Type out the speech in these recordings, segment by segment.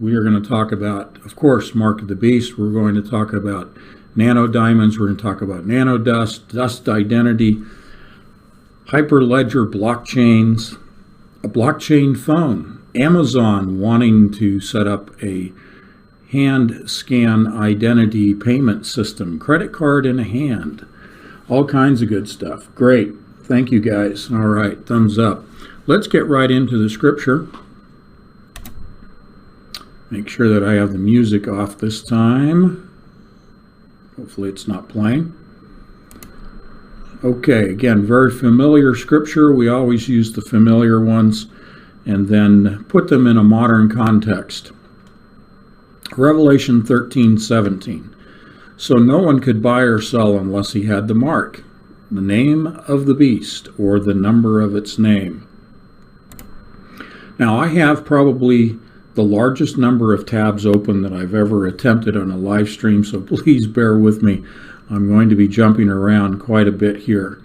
We are going to talk about, of course, Marca da Besta. We're going to talk about nanodiamonds. We're going to talk about nanodust, dust identity, hyperledger blockchains, a blockchain phone, Amazon wanting to set up a hand scan identity payment system, credit card in a hand, all kinds of good stuff. Great. Thank you, guys. All right, thumbs up. Let's get right into the scripture. Make sure that I have the music off this time. Hopefully it's not playing. Okay, again, very familiar scripture. We always use the familiar ones and then put them in a modern context. Revelation 13:17. So no one could buy or sell unless he had the mark, the name of the beast, or the number of its name. Now, I have probably the largest number of tabs open that I've ever attempted on a live stream, so please bear with me. I'm going to be jumping around quite a bit here.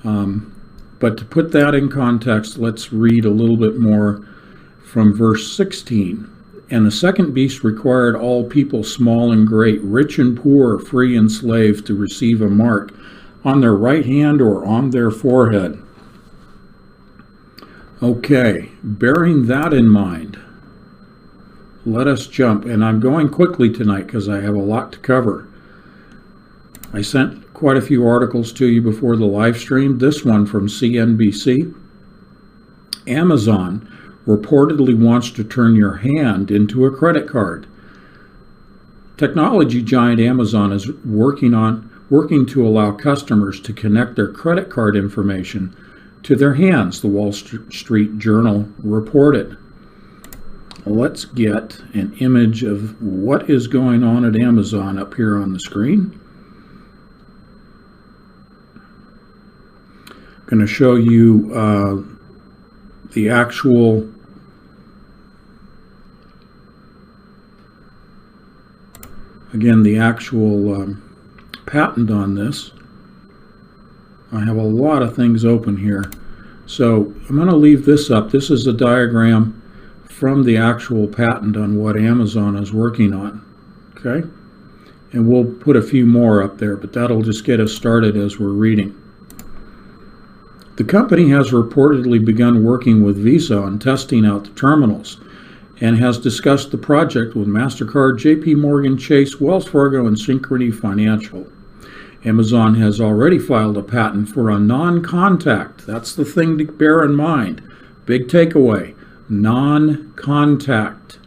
But to put that in context, let's read a little bit more from verse 16. And the second beast required all people, small and great, rich and poor, free and slave, to receive a mark on their right hand or on their forehead. Okay, bearing that in mind, let us jump. And I'm going quickly tonight because I have a lot to cover. I sent quite a few articles to you before the live stream. This one from CNBC. Amazon reportedly wants to turn your hand into a credit card. Technology giant Amazon is working to allow customers to connect their credit card information to their hands, the Wall Street Journal reported. Let's get an image of what is going on at Amazon up here on the screen. I'm going to show you the actual patent on this. I have a lot of things open here. So I'm going to leave this up. This is a diagram from the actual patent on what Amazon is working on. Okay? And we'll put a few more up there, but that'll just get us started as we're reading. The company has reportedly begun working with Visa on testing out the terminals and has discussed the project with MasterCard, JP Morgan Chase, Wells Fargo, and Synchrony Financial. Amazon has already filed a patent for a non-contact, that's the thing to bear in mind, big takeaway, non-contact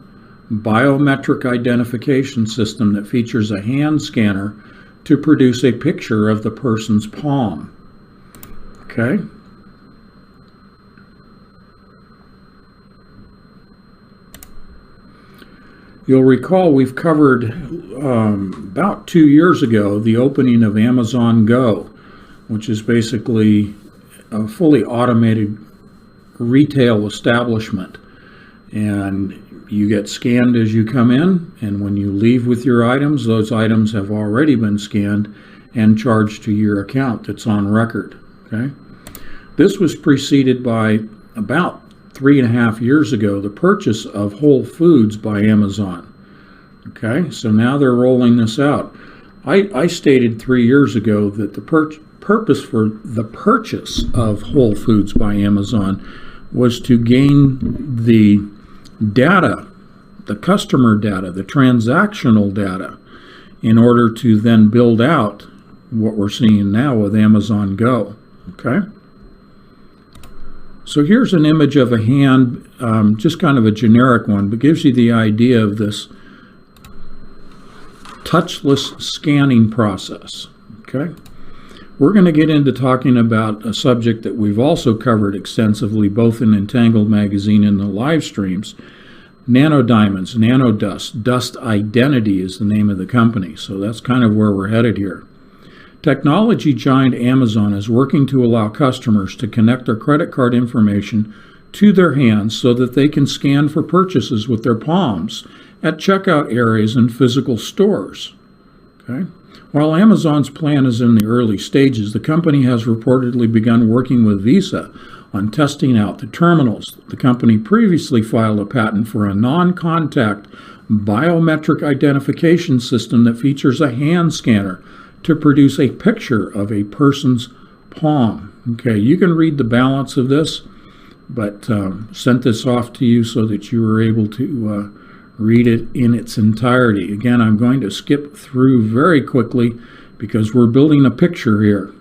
biometric identification system that features a hand scanner to produce a picture of the person's palm. Okay? You'll recall we've covered about 2 years ago the opening of Amazon Go, which is basically a fully automated retail establishment. And you get scanned as you come in, and when you leave with your items, those items have already been scanned and charged to your account that's on record. Okay? This was preceded by about 3.5 years ago, the purchase of Whole Foods by Amazon. Okay, so now they're rolling this out. I stated 3 years ago that the purpose for the purchase of Whole Foods by Amazon was to gain the data, the customer data, the transactional data, in order to then build out what we're seeing now with Amazon Go. Okay? So here's an image of a hand, just kind of a generic one, but gives you the idea of this touchless scanning process. Okay? We're going to get into talking about a subject that we've also covered extensively, both in Entangled Magazine and the live streams. Nanodiamonds, nanodust, dust identity is the name of the company. So that's kind of where we're headed here. Technology giant Amazon is working to allow customers to connect their credit card information to their hands so that they can scan for purchases with their palms at checkout areas in physical stores. Okay? While Amazon's plan is in the early stages, the company has reportedly begun working with Visa on testing out the terminals. The company previously filed a patent for a non-contact biometric identification system that features a hand scanner to produce a picture of a person's palm. Okay, you can read the balance of this, but sent this off to you so that you were able to read it in its entirety. Again, I'm going to skip through very quickly because we're building a picture here.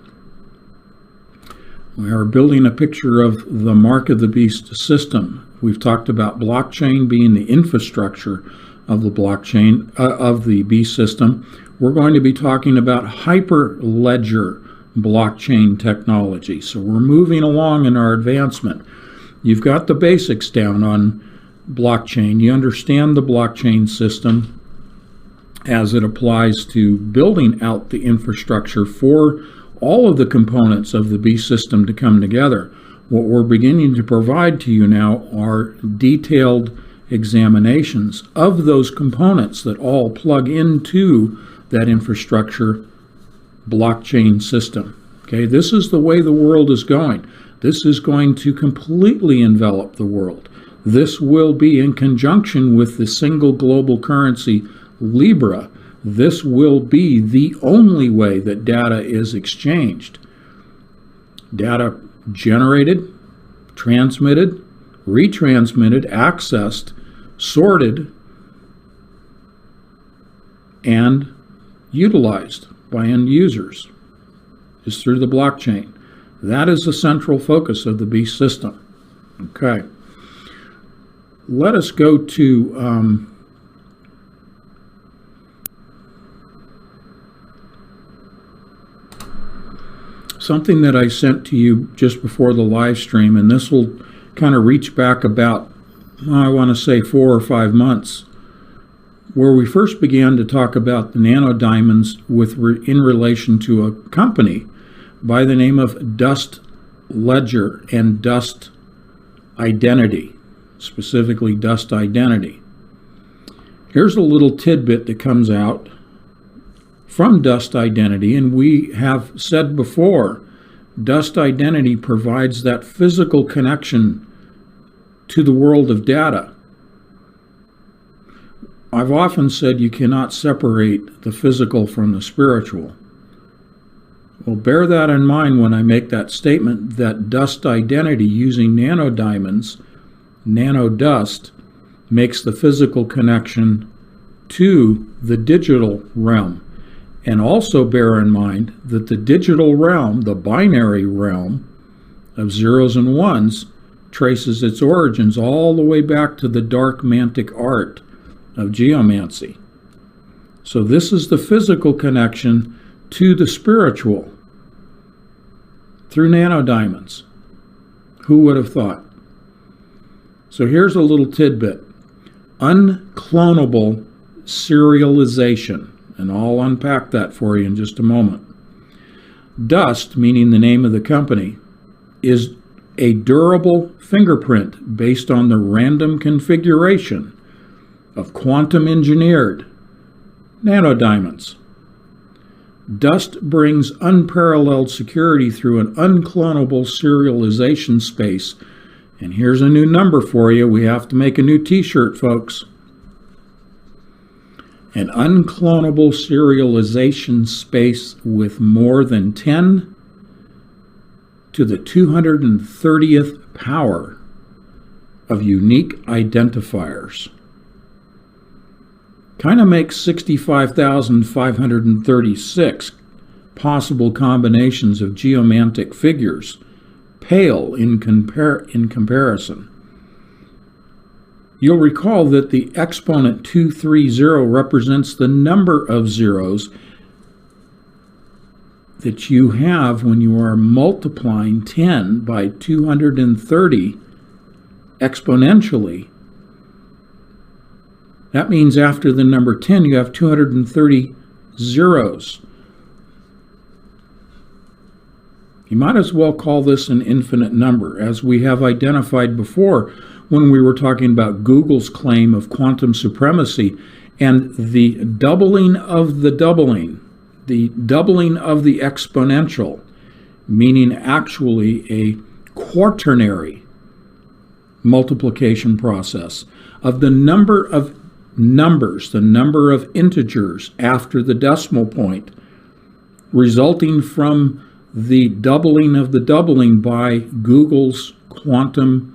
We are building a picture of the Marca da Besta system. We've talked about blockchain being the infrastructure of the blockchain, of the Beast system. We're going to be talking about hyperledger blockchain technology. So we're moving along in our advancement. You've got the basics down on blockchain. You understand the blockchain system as it applies to building out the infrastructure for all of the components of the Beast system to come together. What we're beginning to provide to you now are detailed examinations of those components that all plug into that infrastructure blockchain system. Okay, this is the way the world is going. This is going to completely envelop the world. This will be in conjunction with the single global currency, Libra. This will be the only way that data is exchanged. Data generated, transmitted, retransmitted, accessed, sorted, and utilized by end users is through the blockchain. That is the central focus of the Beast system. Okay. Let us go to something that I sent to you just before the live stream, and this will kind of reach back about, I want to say 4 or 5 months, where we first began to talk about the nanodiamonds in relation to a company by the name of Dust Ledger and Dust Identity, specifically Dust Identity. Here's a little tidbit that comes out from Dust Identity, and we have said before, Dust Identity provides that physical connection to the world of data. I've often said you cannot separate the physical from the spiritual. Well, bear that in mind when I make that statement that Dust Identity, using nanodiamonds, nanodust, makes the physical connection to the digital realm. And also bear in mind that the digital realm, the binary realm of zeros and ones, traces its origins all the way back to the dark mantic art of geomancy. So this is the physical connection to the spiritual through nanodiamonds. Who would have thought? So here's a little tidbit. Unclonable serialization. And I'll unpack that for you in just a moment. Dust, meaning the name of the company, is a durable fingerprint based on the random configuration of quantum engineered nanodiamonds. Dust brings unparalleled security through an unclonable serialization space. And here's a new number for you. We have to make a new t-shirt, folks. An unclonable serialization space with more than 10 to the 230th power of unique identifiers. Kind of makes 65,536 possible combinations of geomantic figures pale in comparison. You'll recall that the exponent 230 represents the number of zeros that you have when you are multiplying 10 by 230 exponentially. That means after the number 10, you have 230 zeros. You might as well call this an infinite number, as we have identified before when we were talking about Google's claim of quantum supremacy and the doubling of the doubling of the exponential, meaning actually a quaternary multiplication process of the number of numbers, the number of integers after the decimal point, resulting from the doubling of the doubling by Google's quantum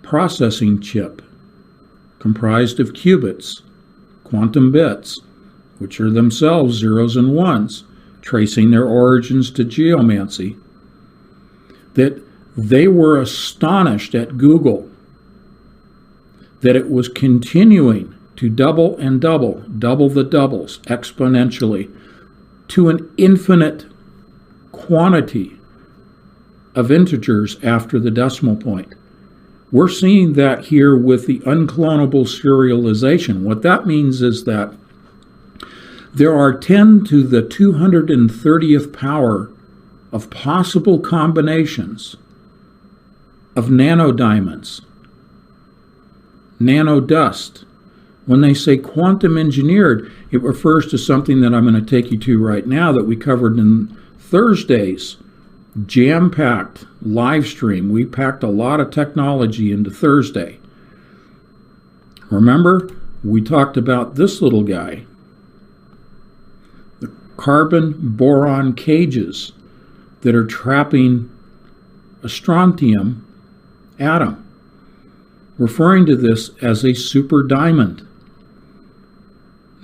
processing chip, comprised of qubits, quantum bits, which are themselves zeros and ones, tracing their origins to geomancy, that they were astonished at Google that it was continuing to double and double the doubles exponentially to an infinite quantity of integers after the decimal point. We're seeing that here with the unclonable serialization. What that means is that there are 10 to the 230th power of possible combinations of nanodiamonds, nanodust. When they say quantum engineered, it refers to something that I'm going to take you to right now that we covered in Thursday's jam-packed live stream. We packed a lot of technology into Thursday. Remember, we talked about this little guy, the carbon-boron cages that are trapping a strontium atom, referring to this as a super diamond.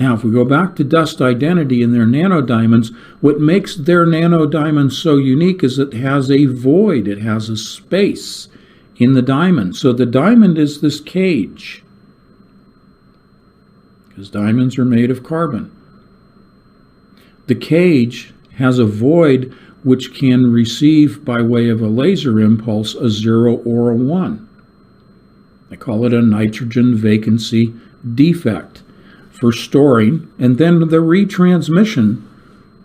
Now, if we go back to dust identity and their nanodiamonds, what makes their nanodiamonds so unique is it has a void, it has a space in the diamond. So the diamond is this cage, because diamonds are made of carbon. The cage has a void which can receive, by way of a laser impulse, a 0 or a 1. They call it a nitrogen vacancy defect for storing and then the retransmission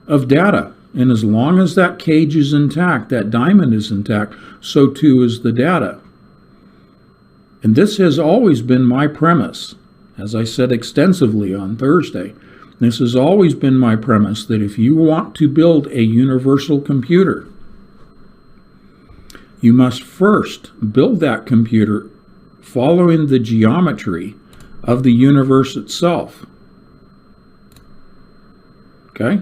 of data. And as long as that cage is intact, that diamond is intact, so too is the data. And this has always been my premise, as I said extensively on Thursday. This has always been my premise, that if you want to build a universal computer, you must first build that computer following the geometry of the universe itself. Okay?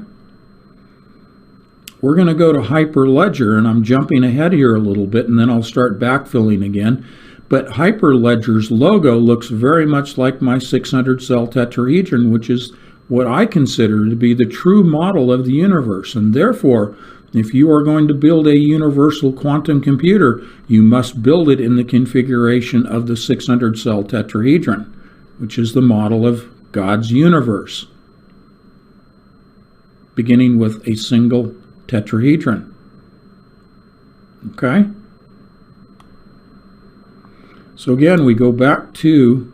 We're going to go to Hyperledger, and I'm jumping ahead here a little bit, and then I'll start backfilling again. But Hyperledger's logo looks very much like my 600-cell tetrahedron, which is what I consider to be the true model of the universe. And therefore, if you are going to build a universal quantum computer, you must build it in the configuration of the 600-cell tetrahedron, which is the model of God's universe, beginning with a single tetrahedron. Okay? So again, we go back to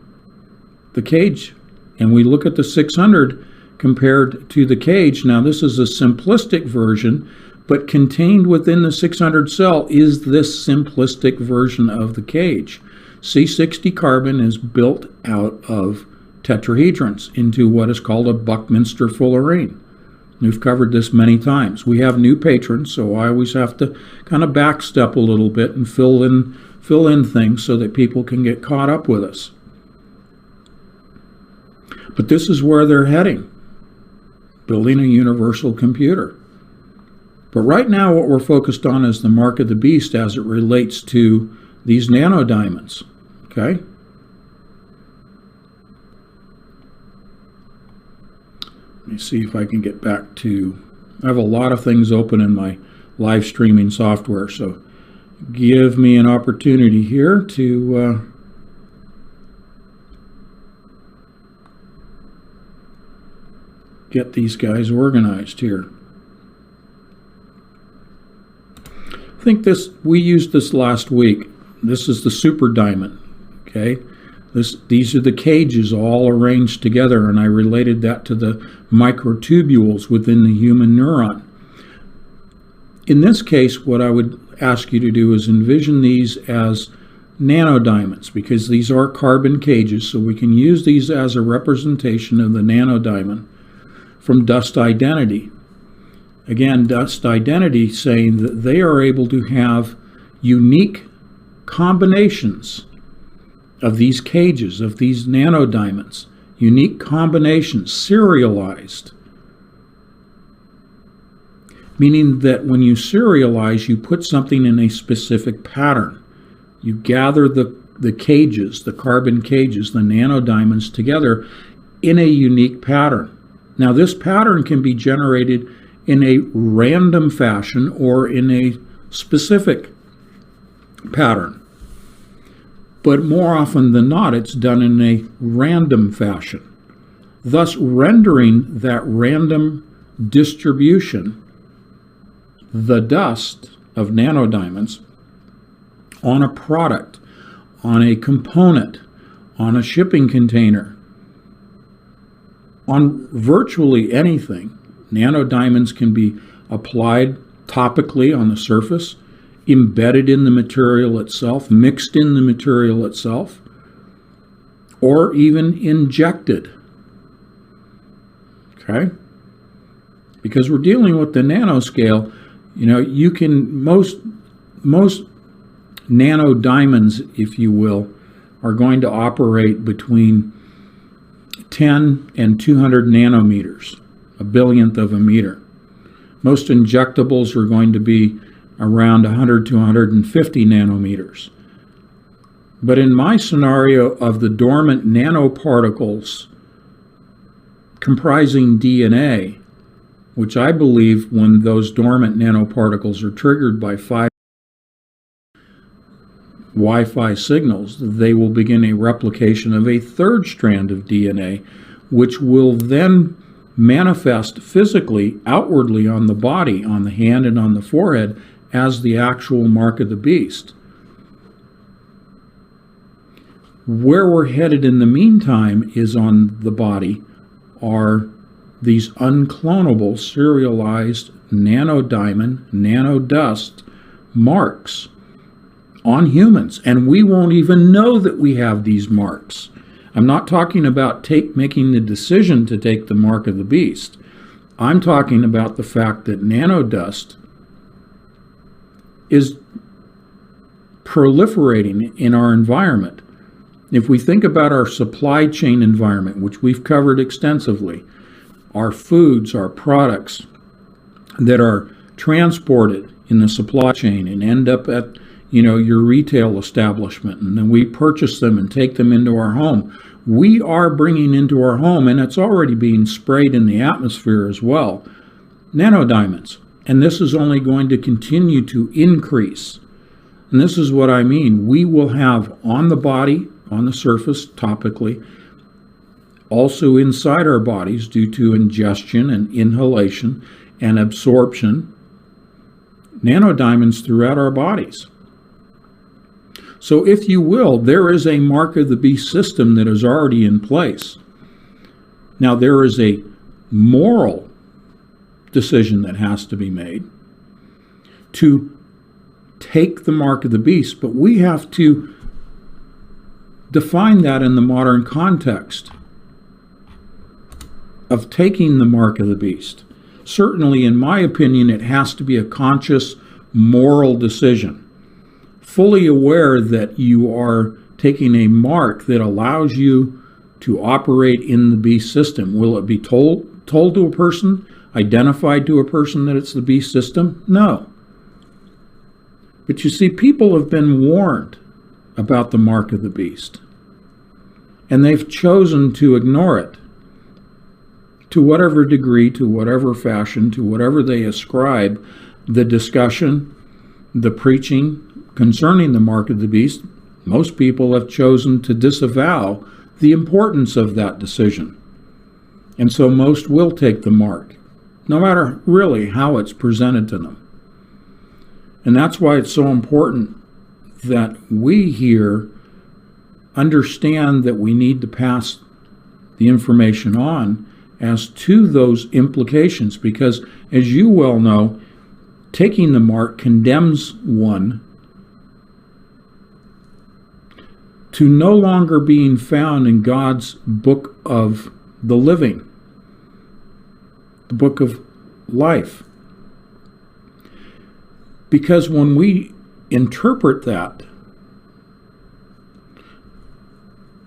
the cage and we look at the 600 compared to the cage. Now, this is a simplistic version, but contained within the 600 cell is this simplistic version of the cage. C60 carbon is built out of tetrahedrons into what is called a Buckminster fullerene. We've covered this many times. We have new patrons, so I always have to kind of backstep a little bit and fill in things so that people can get caught up with us. But this is where they're heading, building a universal computer. But right now what we're focused on is the Mark of the Beast as it relates to these nanodiamonds. Okay? Let me see if I can get back to... I have a lot of things open in my live streaming software, so give me an opportunity here to get these guys organized here. I think we used this last week. This is the super diamond, okay? These are the cages all arranged together, and I related that to the microtubules within the human neuron. In this case, what I would ask you to do is envision these as nanodiamonds, because these are carbon cages, so we can use these as a representation of the nanodiamond from dust identity. Again, dust identity saying that they are able to have unique combinations of these cages, of these nanodiamonds, unique combinations, serialized. Meaning that when you serialize, you put something in a specific pattern. You gather the cages, the carbon cages, the nanodiamonds together in a unique pattern. Now, this pattern can be generated in a random fashion or in a specific pattern. But more often than not, it's done in a random fashion, thus rendering that random distribution, the dust of nanodiamonds, on a product, on a component, on a shipping container, on virtually anything. Nanodiamonds can be applied topically on the surface, embedded in the material itself, mixed in the material itself, or even injected. Okay? Because we're dealing with the nanoscale, you can, most nanodiamonds, if you will, are going to operate between 10 and 200 nanometers, a billionth of a meter. Most injectables are going to be around 100 to 150 nanometers. But in my scenario of the dormant nanoparticles comprising DNA, which I believe when those dormant nanoparticles are triggered by 5 Wi-Fi signals, they will begin a replication of a third strand of DNA, which will then manifest physically, outwardly on the body, on the hand and on the forehead, as the actual mark of the beast. Where we're headed in the meantime is on the body are these unclonable, serialized nanodiamond, nanodust marks on humans, and we won't even know that we have these marks. I'm not talking about making the decision to take the mark of the beast. I'm talking about the fact that nanodust is proliferating in our environment. If we think about our supply chain environment, which we've covered extensively, our foods, our products that are transported in the supply chain and end up at your retail establishment, and then we purchase them and take them into our home. We are bringing into our home, and it's already being sprayed in the atmosphere as well, nanodiamonds. And this is only going to continue to increase. And this is what I mean. We will have on the body, on the surface, topically, also inside our bodies due to ingestion and inhalation and absorption, nanodiamonds throughout our bodies. So if you will, there is a mark of the beast system that is already in place. Now there is a moral decision that has to be made to take the mark of the beast, but we have to define that in the modern context of taking the mark of the beast. Certainly, in my opinion, it has to be a conscious moral decision, fully aware that you are taking a mark that allows you to operate in the beast system. Will it be told to a person, identified to a person that it's the beast system? No. But you see, people have been warned about the mark of the beast, and they've chosen to ignore it to whatever degree, to whatever fashion, to whatever they ascribe the discussion, the preaching concerning the mark of the beast. Most people have chosen to disavow the importance of that decision. And so most will take the mark, no matter really how it's presented to them. And that's why it's so important that we here understand that we need to pass the information on as to those implications, because as you well know, taking the mark condemns one to no longer being found in God's book of the living, the book of life. Because when we interpret that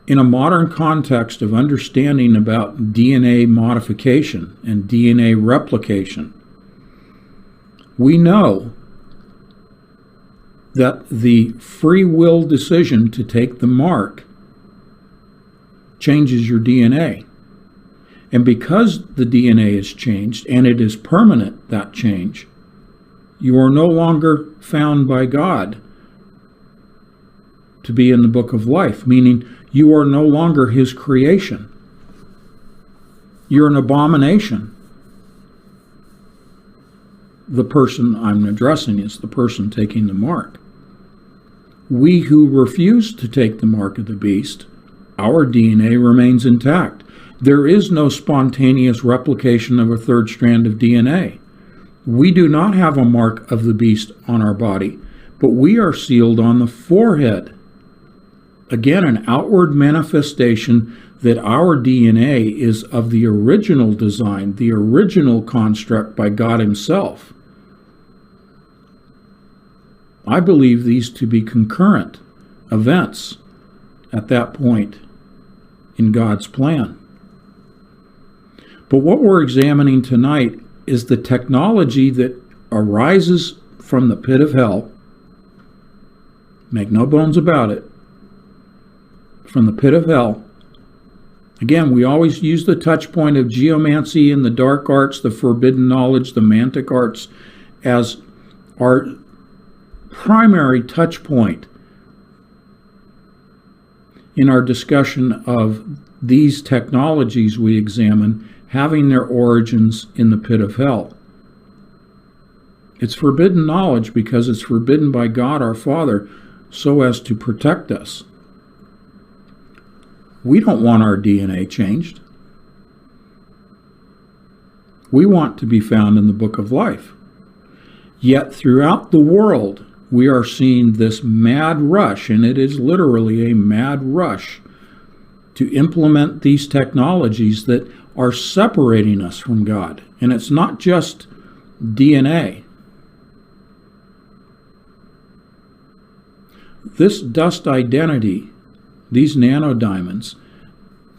in a modern context of understanding about DNA modification and DNA replication, we know that the free will decision to take the mark changes your DNA. And because the DNA is changed, and it is permanent, that change, you are no longer found by God to be in the book of life, meaning you are no longer his creation. You're an abomination. The person I'm addressing is the person taking the mark. We who refuse to take the mark of the beast, our DNA remains intact. There is no spontaneous replication of a third strand of DNA. We do not have a mark of the beast on our body, but we are sealed on the forehead. Again, an outward manifestation that our DNA is of the original design, the original construct by God himself. I believe these to be concurrent events at that point in God's plan. But what we're examining tonight is the technology that arises from the pit of hell. Make no bones about it. From the pit of hell. Again, we always use the touch point of geomancy and the dark arts, the forbidden knowledge, the mantic arts as our primary touch point in our discussion of these technologies we examine having their origins in the pit of hell. It's forbidden knowledge because it's forbidden by God our Father so as to protect us. We don't want our DNA changed. We want to be found in the book of life. Yet throughout the world, we are seeing this mad rush, and it is literally a mad rush, to implement these technologies that are separating us from God. And it's not just DNA. This dust identity, these nanodiamonds,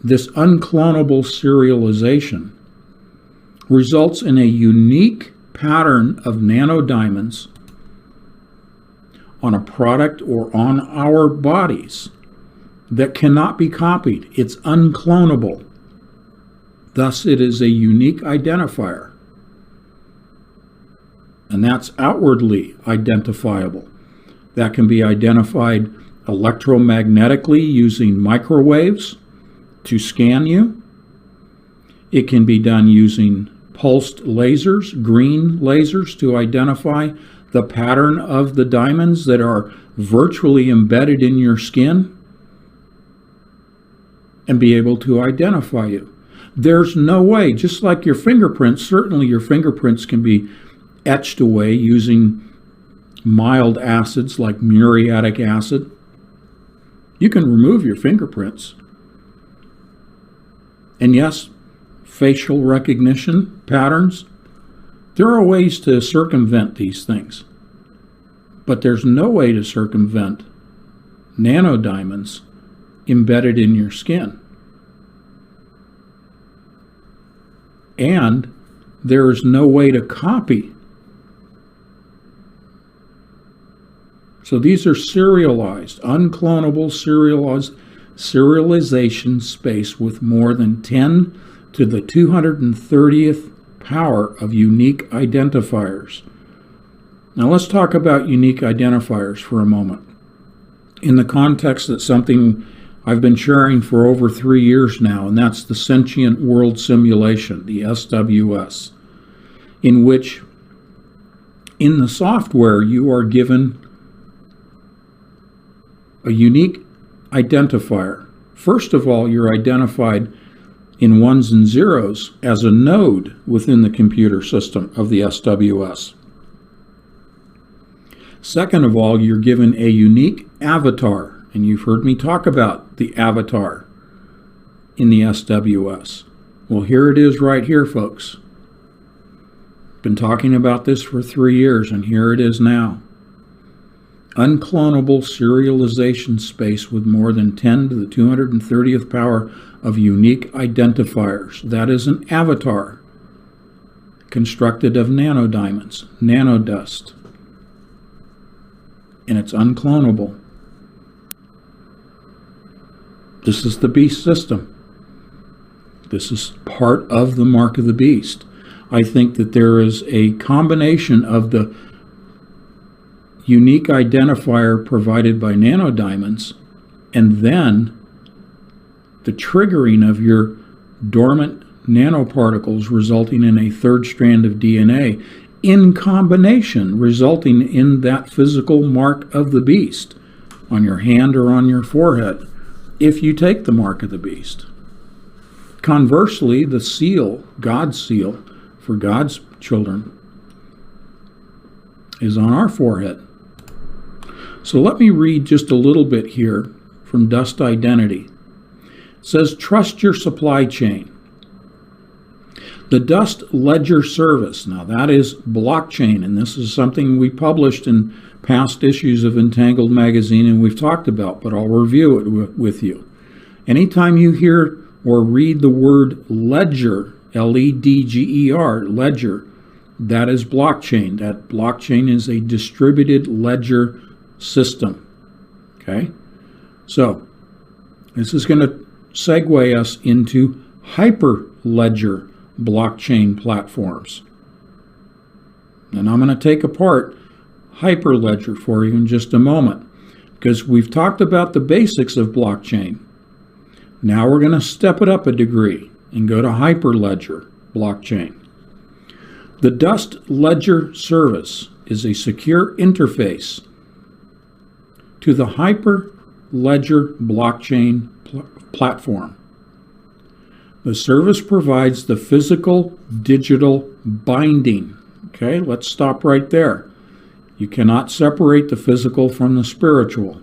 this unclonable serialization, results in a unique pattern of nanodiamonds on a product or on our bodies that cannot be copied. It's unclonable. Thus, it is a unique identifier. And that's outwardly identifiable. That can be identified electromagnetically using microwaves to scan you. It can be done using pulsed lasers, green lasers, to identify the pattern of the diamonds that are virtually embedded in your skin and be able to identify you. There's no way, just like your fingerprints, certainly your fingerprints can be etched away using mild acids like muriatic acid. You can remove your fingerprints. And yes, facial recognition patterns, there are ways to circumvent these things. But there's no way to circumvent nanodiamonds embedded in your skin. And there is no way to copy. So these are serialized, unclonable serialization space with more than 10 to the 230th power of unique identifiers. Now let's talk about unique identifiers for a moment. In the context that something I've been sharing for over 3 years now, and that's the Sentient World Simulation, the SWS, in which in the software you are given a unique identifier. First of all, you're identified in ones and zeros as a node within the computer system of the SWS. Second of all, you're given a unique avatar, and you've heard me talk about the avatar in the SWS. Well, here it is right here, folks. Been talking about this for 3 years, and here it is now. unclonable serialization space with more than 10 to the 230th power of unique identifiers. That is an avatar constructed of nanodiamonds, nanodust, and it's unclonable. This is the beast system. This is part of the mark of the beast. I think that there is a combination of the unique identifier provided by nanodiamonds and then the triggering of your dormant nanoparticles resulting in a third strand of DNA in combination, resulting in that physical mark of the beast on your hand or on your forehead if you take the mark of the beast. Conversely, the seal, God's seal for God's children, is on our forehead. So let me read just a little bit here from Dust Identity. It says, trust your supply chain. The Dust Ledger Service, now that is blockchain, and this is something we published in past issues of Entangled Magazine and we've talked about, but I'll review it with you. Anytime you hear or read the word ledger, L-E-D-G-E-R, ledger, that is blockchain. That blockchain is a distributed ledger system. Okay? So, this is going to segue us into hyperledger blockchain platforms. And I'm going to take apart hyperledger for you in just a moment, because we've talked about the basics of blockchain. Now we're going to step it up a degree and go to hyperledger blockchain. The Dust Ledger Service is a secure interface to the hyperledger blockchain platform. The service provides the physical digital binding. Okay, let's stop right there. You cannot separate the physical from the spiritual.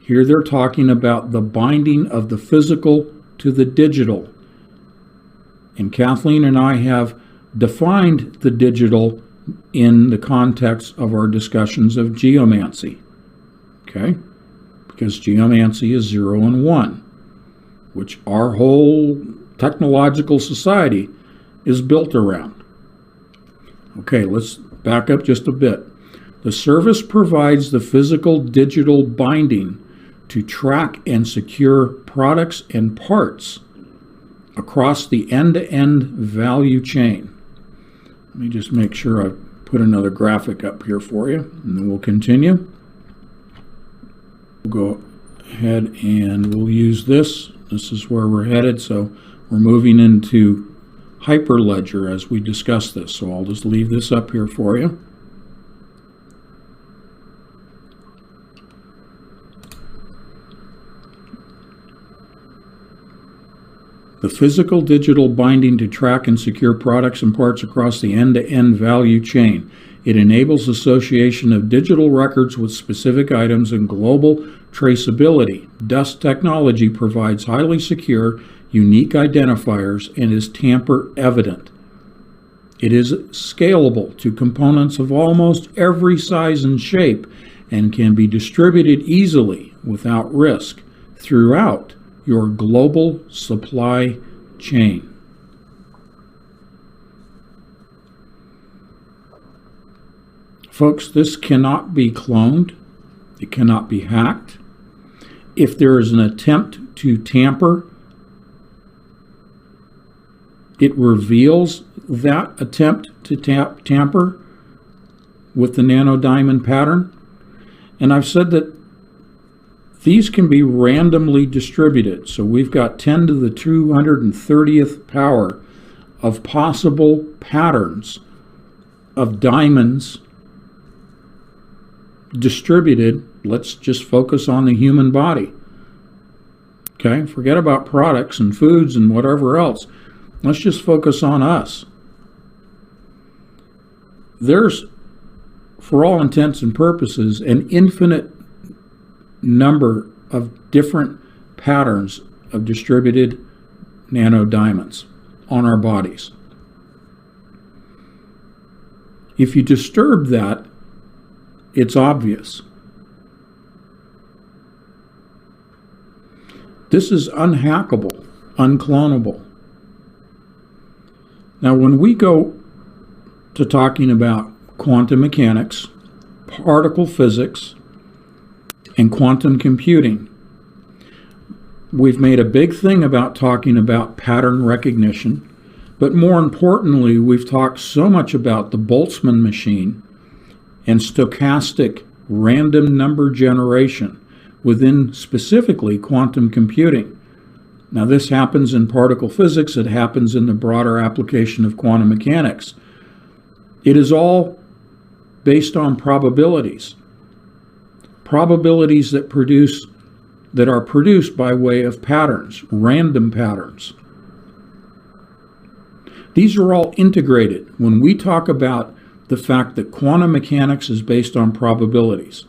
Here they're talking about the binding of the physical to the digital. And Kathleen and I have defined the digital in the context of our discussions of geomancy. Okay? Because geomancy is 0 and 1, which our whole technological society is built around. Okay, let's back up just a bit. The service provides the physical digital binding to track and secure products and parts across the end-to-end value chain. Let me just make sure I put another graphic up here for you, and then we'll continue. We'll go ahead and we'll use this. This is where we're headed, so we're moving into hyperledger as we discuss this. So I'll just leave this up here for you. The physical digital binding to track and secure products and parts across the end-to-end value chain. It enables association of digital records with specific items and global traceability. Dust technology provides highly secure, unique identifiers and is tamper evident. It is scalable to components of almost every size and shape and can be distributed easily without risk throughout your global supply chain. Folks, this cannot be cloned. It cannot be hacked. If there is an attempt to tamper, it reveals that attempt to tamper with the nanodiamond pattern. And I've said that these can be randomly distributed. So we've got 10 to the 230th power of possible patterns of diamonds distributed. Let's just focus on the human body. Okay, forget about products and foods and whatever else. Let's just focus on us. There's, for all intents and purposes, an infinite number of different patterns of distributed nanodiamonds on our bodies. If you disturb that, it's obvious. This is unhackable, unclonable. Now, when we go to talking about quantum mechanics, particle physics, and quantum computing, we've made a big thing about talking about pattern recognition, but more importantly, we've talked so much about the Boltzmann machine and stochastic random number generation within specifically quantum computing. Now, this happens in particle physics. It happens in the broader application of quantum mechanics. It is all based on probabilities. Probabilities that are produced by way of patterns, random patterns. These are all integrated. When we talk about the fact that quantum mechanics is based on probabilities,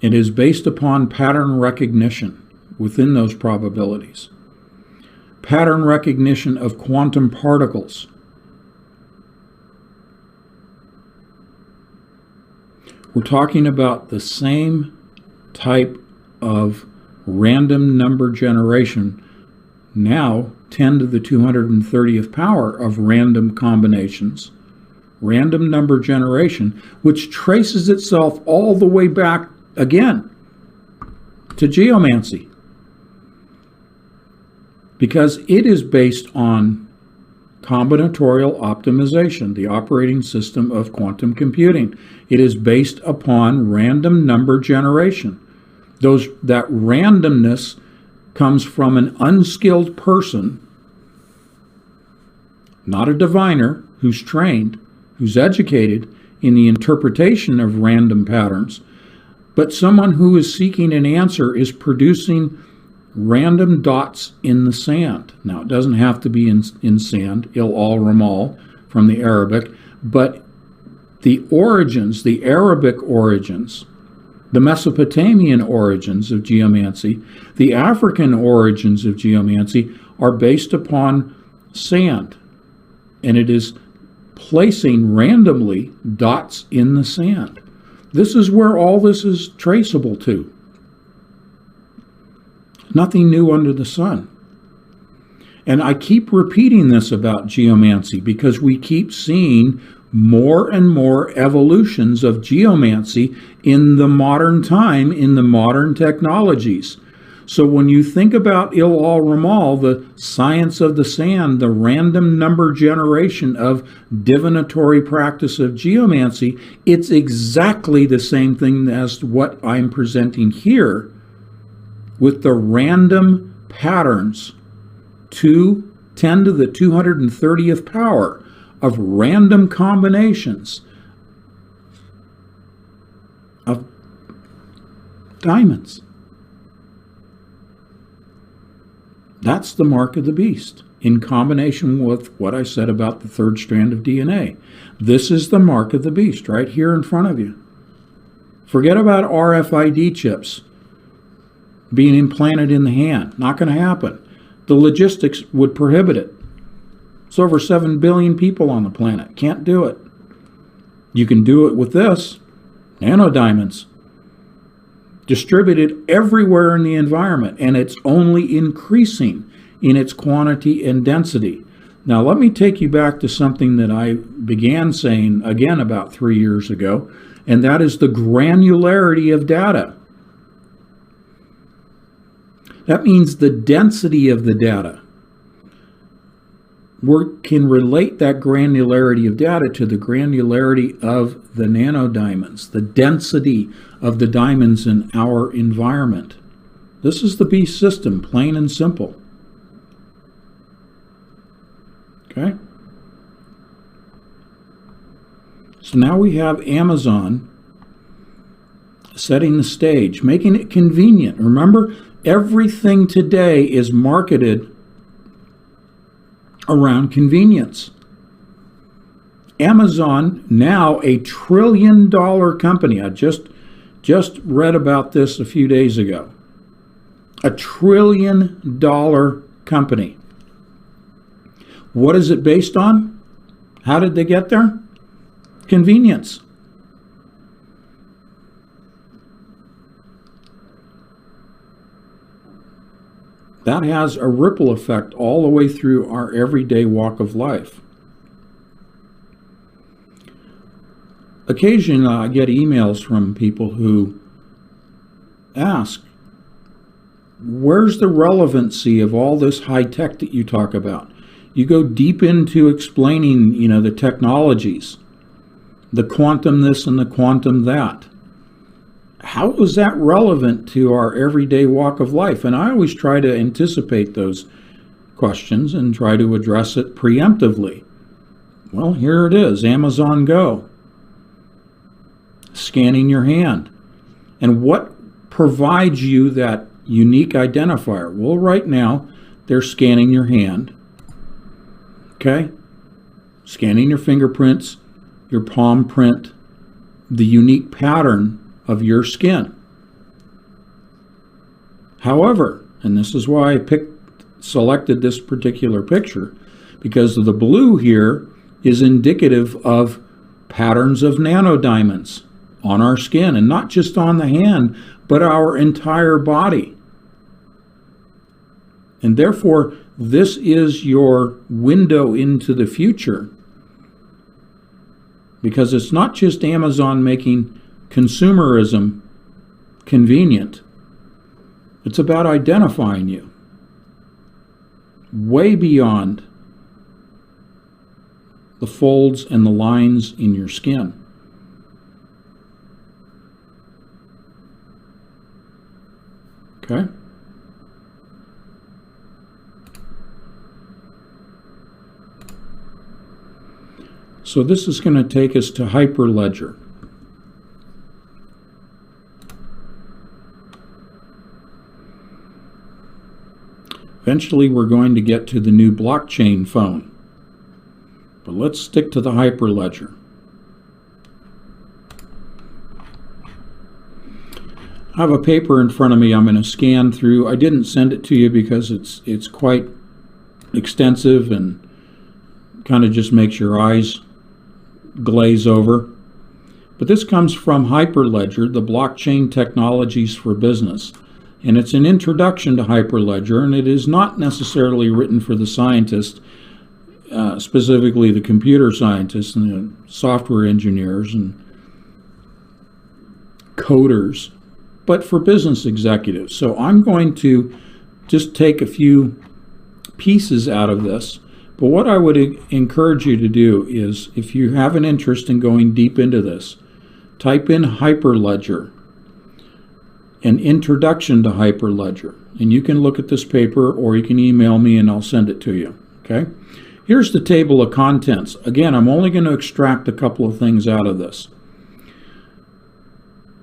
it is based upon pattern recognition within those probabilities. Pattern recognition of quantum particles. We're talking about the same type of random number generation, now 10 to the 230th power of random combinations, random number generation, which traces itself all the way back again to geomancy, because it is based on combinatorial optimization, the operating system of quantum computing. It is based upon random number generation. That randomness comes from an unskilled person, not a diviner who's trained, who's educated in the interpretation of random patterns, but someone who is seeking an answer is producing random dots in the sand. Now, it doesn't have to be in sand, il-al-ramal from the Arabic, but the origins, the Arabic origins, the Mesopotamian origins of geomancy, the African origins of geomancy are based upon sand, and it is placing randomly dots in the sand. This is where all this is traceable to. Nothing new under the sun. And I keep repeating this about geomancy because we keep seeing more and more evolutions of geomancy in the modern time, in the modern technologies. So when you think about il-al-ramal, the science of the sand, the random number generation of divinatory practice of geomancy, it's exactly the same thing as what I'm presenting here with the random patterns, 10 to the 230th power of random combinations of diamonds. That's the mark of the beast, in combination with what I said about the third strand of DNA. This is the mark of the beast right here in front of you. Forget about RFID chips being implanted in the hand. Not going to happen. The logistics would prohibit it. It's over 7 billion people on the planet. Can't do it. You can do it with this, nanodiamonds, distributed everywhere in the environment, and it's only increasing in its quantity and density. Now, let me take you back to something that I began saying again about 3 years ago, and that is the granularity of data. That means the density of the data. We can relate that granularity of data to the granularity of the nanodiamonds, the density of the diamonds in our environment. This is the beast system, plain and simple. Okay? So now we have Amazon setting the stage, making it convenient. Remember, everything today is marketed around convenience. Amazon, now a $1 trillion company. I just read about this a few days ago. A $1 trillion company. What is it based on? How did they get there? Convenience. that has a ripple effect all the way through our everyday walk of life. Occasionally, I get emails from people who ask, where's the relevancy of all this high tech that you talk about? You go deep into explaining, the technologies, the quantum this and the quantum that. How is that relevant to our everyday walk of life? And I always try to anticipate those questions and try to address it preemptively. Well, here it is, Amazon Go. Scanning your hand. And what provides you that unique identifier? Well, right now, they're scanning your hand. Okay? Scanning your fingerprints, your palm print, the unique pattern of your skin. However, and this is why I selected this particular picture, because the blue here is indicative of patterns of nanodiamonds on our skin, and not just on the hand, but our entire body. And therefore, this is your window into the future, because it's not just Amazon making consumerism convenient. It's about identifying you way beyond the folds and the lines in your skin. Okay? So this is going to take us to Hyperledger. Eventually we're going to get to the new blockchain phone. But let's stick to the Hyperledger. I have a paper in front of me I'm going to scan through. I didn't send it to you because it's quite extensive and kind of just makes your eyes glaze over. But this comes from Hyperledger, the blockchain technologies for business. And it's an introduction to Hyperledger, and it is not necessarily written for the scientists, specifically the computer scientists and the software engineers and coders, but for business executives. So I'm going to just take a few pieces out of this. But what I would encourage you to do is, if you have an interest in going deep into this, type in Hyperledger, an introduction to Hyperledger. And you can look at this paper or you can email me and I'll send it to you. Okay? Here's the table of contents. Again, I'm only going to extract a couple of things out of this.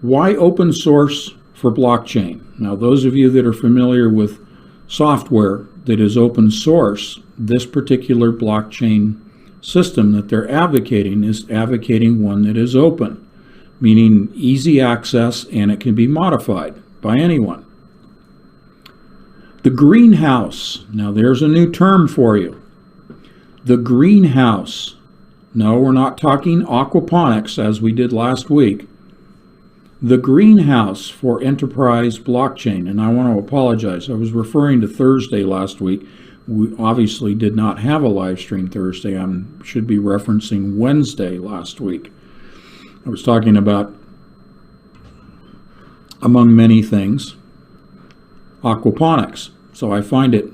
Why open source for blockchain? Now, those of you that are familiar with software that is open source, this particular blockchain system that they're advocating is advocating one that is open, meaning easy access, and it can be modified by anyone. The greenhouse. Now, there's a new term for you. The greenhouse. No, we're not talking aquaponics as we did last week. The greenhouse for enterprise blockchain. And I want to apologize. I was referring to Thursday last week. We obviously did not have a live stream Thursday. I should be referencing Wednesday last week. I was talking about, among many things, aquaponics. So I find it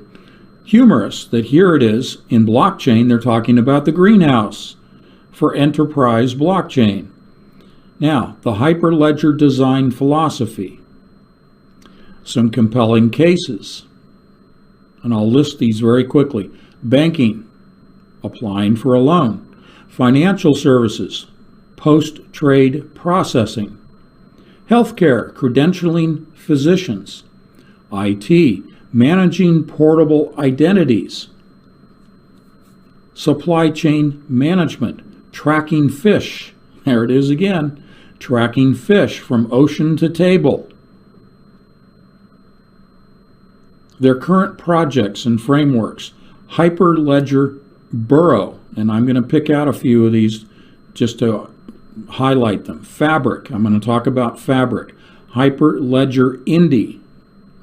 humorous that here it is in blockchain, they're talking about the greenhouse for enterprise blockchain. Now, the Hyperledger design philosophy. Some compelling cases. And I'll list these very quickly. Banking, applying for a loan. Financial services, post-trade processing. Healthcare, credentialing physicians. IT, managing portable identities. Supply chain management, tracking fish. There it is again, tracking fish from ocean to table. Their current projects and frameworks. Hyperledger Burrow, and I'm going to pick out a few of these just to highlight them. Fabric, I'm going to talk about Fabric. Hyperledger Indy,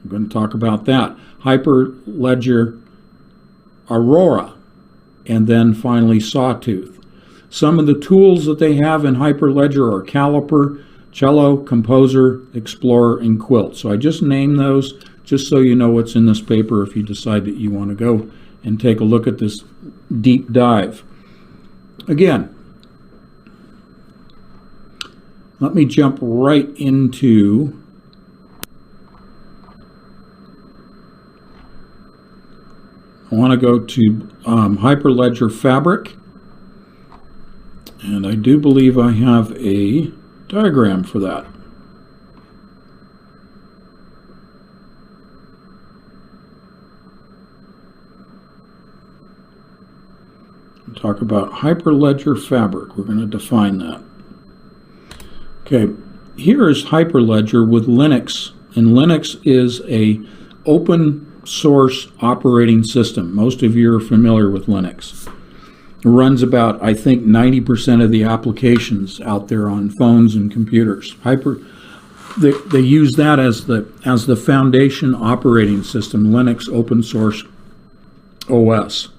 I'm going to talk about that. Hyperledger Aurora, and then finally Sawtooth. Some of the tools that they have in Hyperledger are Caliper, Cello, Composer, Explorer, and Quilt. So I just named those just so you know what's in this paper if you decide that you want to go and take a look at this deep dive. Again, let me jump right into I want to go to Hyperledger Fabric, and I do believe I have a diagram for that. We'll talk about Hyperledger Fabric. We're going to define that. Okay, here is Hyperledger with Linux, and Linux is a open source operating system. Most of you are familiar with Linux. It runs about, I think, 90% of the applications out there on phones and computers. They use that as the foundation operating system, Linux open source OS.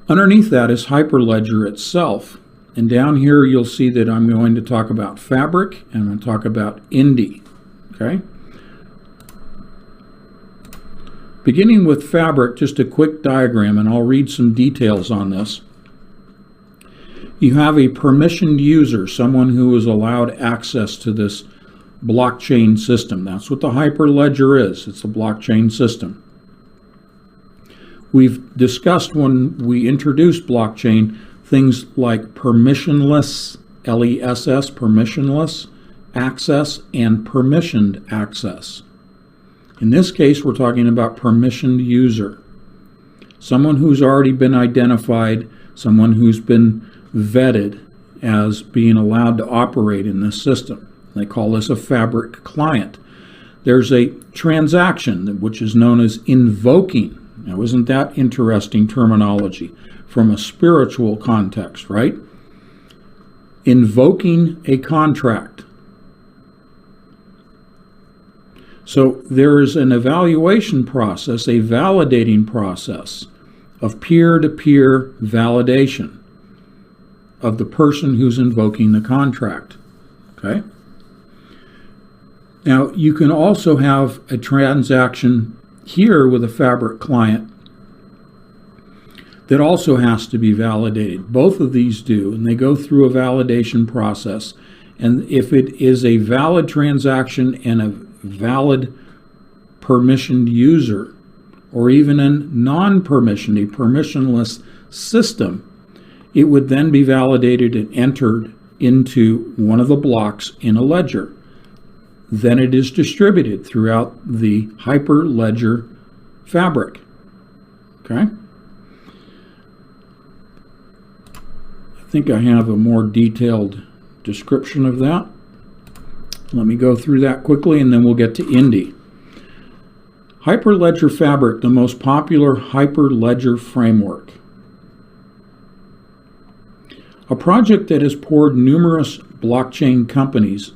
Underneath that is Hyperledger itself. And down here you'll see that I'm going to talk about Fabric and I'm going to talk about Indy. Okay? Beginning with Fabric, just a quick diagram, and I'll read some details on this. You have a permissioned user, someone who is allowed access to this blockchain system. That's what the Hyperledger is. It's a blockchain system. We've discussed when we introduced blockchain things like permissionless, LESS, permissionless access, and permissioned access. In this case, we're talking about permissioned user. Someone who's already been identified, someone who's been vetted as being allowed to operate in this system. They call this a Fabric client. There's a transaction, which is known as invoking. Now, isn't that interesting terminology from a spiritual context, right? Invoking a contract. So there is an evaluation process, a validating process of peer-to-peer validation of the person who's invoking the contract. Okay? Now, you can also have a transaction here with a Fabric client that also has to be validated. Both of these do, and they go through a validation process. And if it is a valid transaction and a valid permissioned user, or even a non-permissioned, a permissionless system, it would then be validated and entered into one of the blocks in a ledger. Then it is distributed throughout the Hyperledger fabric. Okay? I think I have a more detailed description of that. Let me go through that quickly and then we'll get to Indy. Hyperledger Fabric, the most popular Hyperledger framework. A project that has poured numerous blockchain companies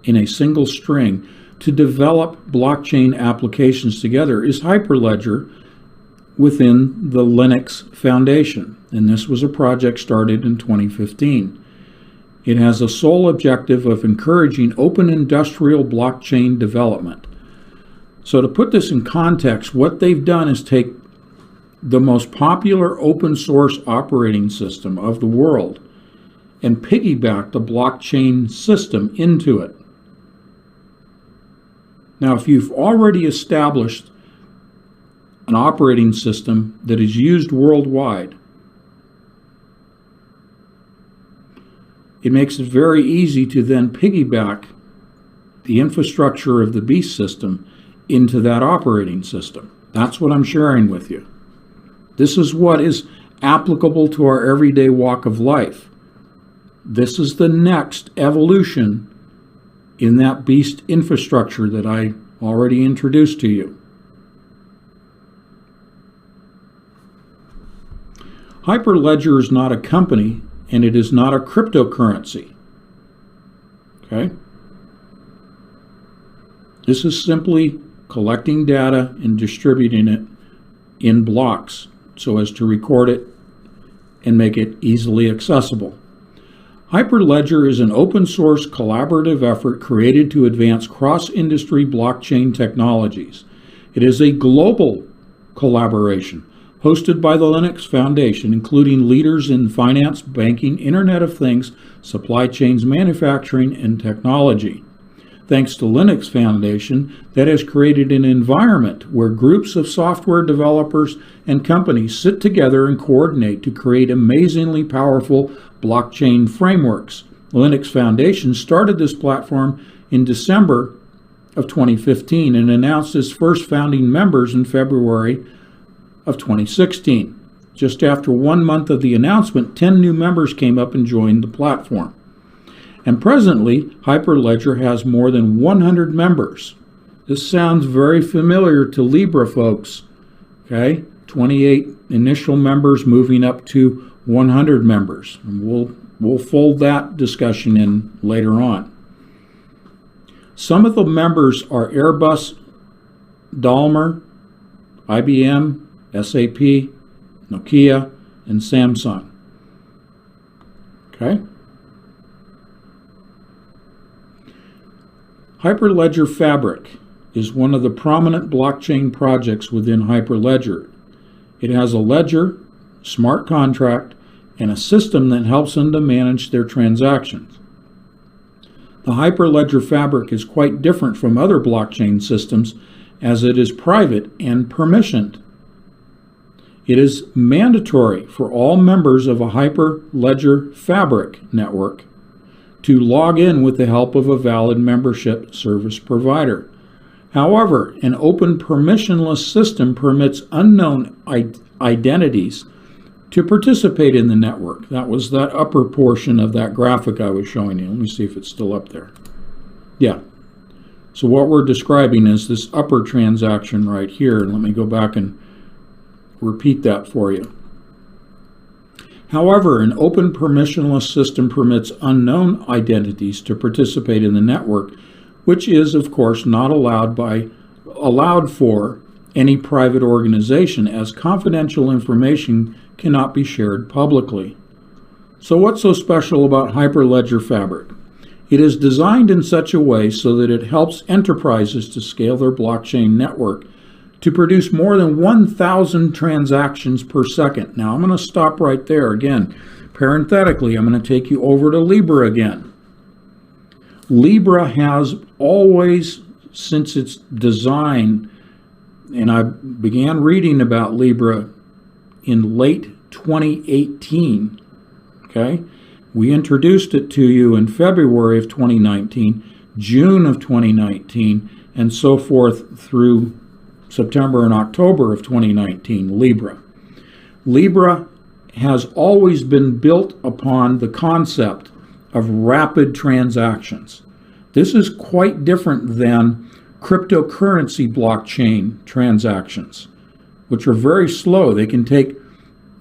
in a single string to develop blockchain applications together is Hyperledger within the Linux Foundation. And this was a project started in 2015. It has a sole objective of encouraging open industrial blockchain development. So to put this in context, what they've done is take the most popular open source operating system of the world and piggyback the blockchain system into it. Now, if you've already established an operating system that is used worldwide, it makes it very easy to then piggyback the infrastructure of the Beast system into that operating system. That's what I'm sharing with you. This is what is applicable to our everyday walk of life. This is the next evolution in that Beast infrastructure that I already introduced to you. Hyperledger is not a company, and it is not a cryptocurrency. Okay? This is simply collecting data and distributing it in blocks so as to record it and make it easily accessible. Hyperledger is an open-source collaborative effort created to advance cross-industry blockchain technologies. It is a global collaboration hosted by the Linux Foundation, including leaders in finance, banking, Internet of Things, supply chains, manufacturing, and technology. Thanks to Linux Foundation, that has created an environment where groups of software developers and companies sit together and coordinate to create amazingly powerful blockchain frameworks. The Linux Foundation started this platform in December of 2015 and announced its first founding members in February of 2016. Just after 1 month of the announcement, 10 new members came up and joined the platform. And presently, Hyperledger has more than 100 members. This sounds very familiar to Libra, folks. Okay, 28 initial members moving up to 100 members. And we'll fold that discussion in later on. Some of the members are Airbus, Daimler, IBM, SAP, Nokia, and Samsung. Okay? Hyperledger Fabric is one of the prominent blockchain projects within Hyperledger. It has a ledger, smart contract, and a system that helps them to manage their transactions. The Hyperledger Fabric is quite different from other blockchain systems as it is private and permissioned. It is mandatory for all members of a Hyperledger Fabric network to log in with the help of a valid membership service provider. However, an open permissionless system permits unknown identities to participate in the network. That was that upper portion of that graphic I was showing you. Let me see if it's still up there. Yeah. So what we're describing is this upper transaction right here. Let me go back and repeat that for you. However, an open permissionless system permits unknown identities to participate in the network, which is, of course, not allowed for any private organization, as confidential information cannot be shared publicly. So what's so special about Hyperledger Fabric? It is designed in such a way so that it helps enterprises to scale their blockchain network to produce more than 1,000 transactions per second. Now, I'm going to stop right there. Again, parenthetically, I'm going to take you over to Libra again. Libra has always, since its design, and I began reading about Libra in late 2018, okay? We introduced it to you in February of 2019, June of 2019, and so forth through September and October of 2019, Libra. Libra has always been built upon the concept of rapid transactions. This is quite different than cryptocurrency blockchain transactions, which are very slow. They can take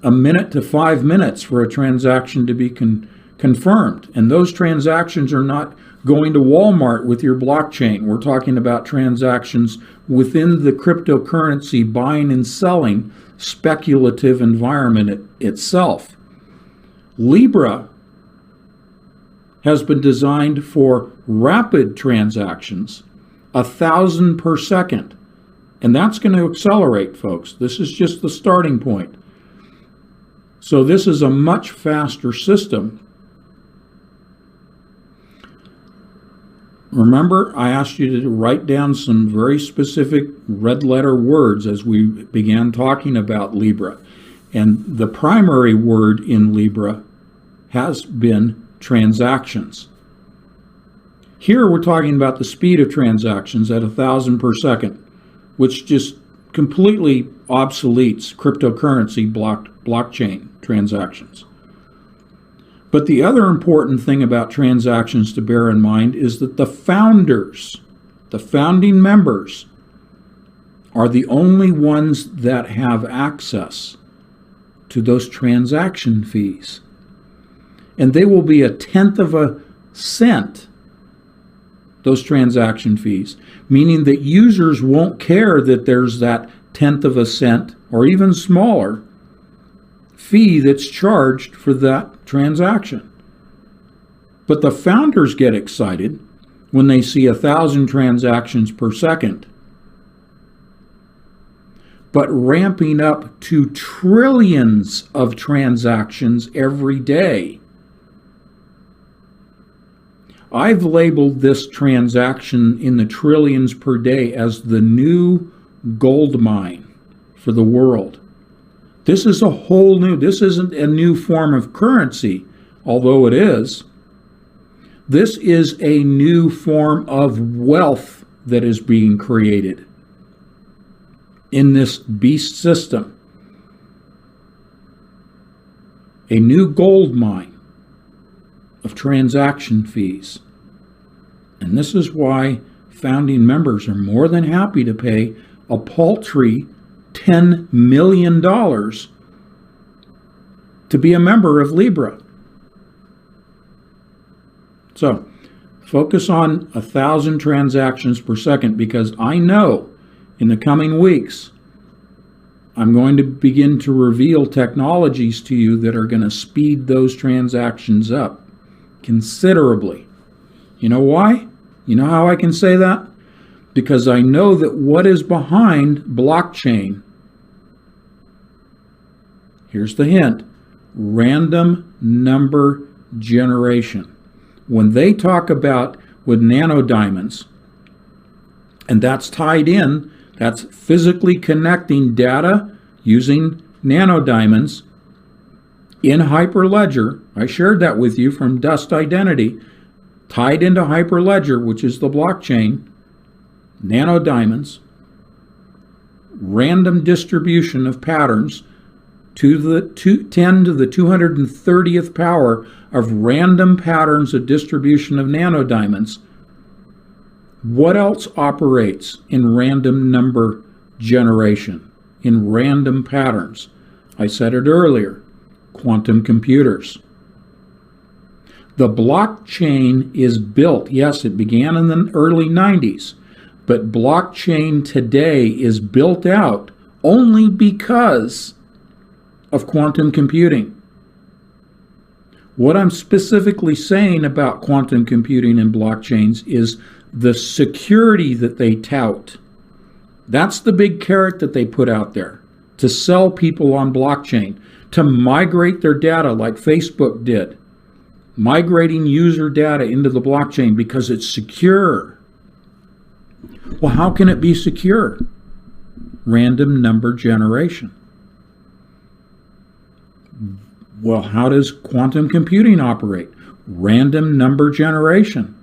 a minute to 5 minutes for a transaction to be confirmed. And those transactions are not going to Walmart with your blockchain. We're talking about transactions within the cryptocurrency buying and selling speculative environment itself. Libra has been designed for rapid transactions, 1,000 per second. And that's going to accelerate, folks. This is just the starting point. So this is a much faster system. Remember, I asked you to write down some very specific red letter words as we began talking about Libra. And the primary word in Libra has been transactions. Here we're talking about the speed of transactions at 1,000 per second, which just completely obsoletes cryptocurrency blockchain transactions. But the other important thing about transactions to bear in mind is that the founders, the founding members, are the only ones that have access to those transaction fees. And they will be 1/10 of a cent those transaction fees, meaning that users won't care that there's that tenth of a cent or even smaller fee that's charged for that transaction. But the founders get excited when they see 1,000 transactions per second, but ramping up to trillions of transactions every day. I've labeled this transaction in the trillions per day as the new gold mine for the world. This is a whole new, this isn't a new form of currency, although it is. This is a new form of wealth that is being created in this beast system. A new gold mine of transaction fees. And this is why founding members are more than happy to pay a paltry $10 million to be a member of Libra. So, focus on 1,000 transactions per second, because I know in the coming weeks I'm going to begin to reveal technologies to you that are going to speed those transactions up considerably. You know why? You know how I can say that? Because I know that what is behind blockchain, here's the hint, random number generation. When they talk about with nanodiamonds, and that's tied in, that's physically connecting data using nanodiamonds in Hyperledger. I shared that with you from Dust Identity, tied into Hyperledger, which is the blockchain, nanodiamonds, random distribution of patterns to the 10 to the 230th power of random patterns of distribution of nanodiamonds. What else operates in random number generation, in random patterns? I said it earlier, quantum computers. The blockchain is built, yes, it began in the early 90s, but blockchain today is built out only because of quantum computing. What I'm specifically saying about quantum computing and blockchains is the security that they tout. That's the big carrot that they put out there to sell people on blockchain, to migrate their data like Facebook did, migrating user data into the blockchain because it's secure. Well, how can it be secure? Random number generation. Well, how does quantum computing operate? Random number generation.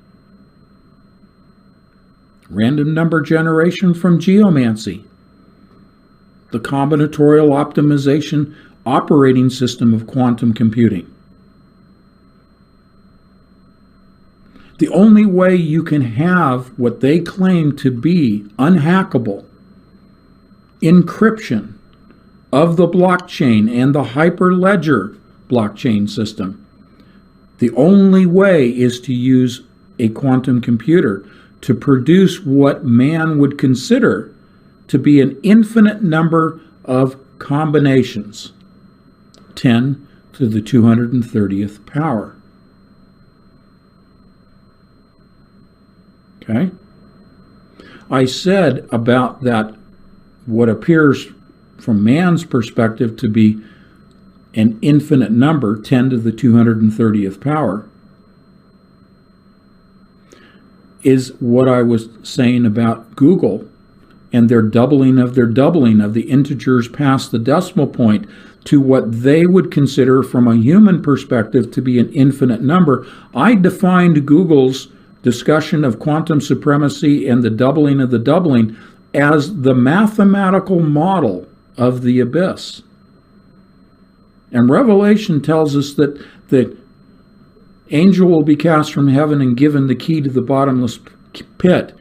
Random number generation from geomancy, the combinatorial optimization operating system of quantum computing. The only way you can have what they claim to be unhackable encryption of the blockchain and the Hyperledger blockchain system, the only way is to use a quantum computer to produce what man would consider to be an infinite number of combinations, 10 to the 230th power. Okay? I said about that, what appears from man's perspective to be an infinite number, 10 to the 230th power, is what I was saying about Google and their doubling of the integers past the decimal point to what they would consider from a human perspective to be an infinite number. I defined Google's discussion of quantum supremacy and the doubling of the doubling as the mathematical model of the abyss. And Revelation tells us that the angel will be cast from heaven and given the key to the bottomless pit.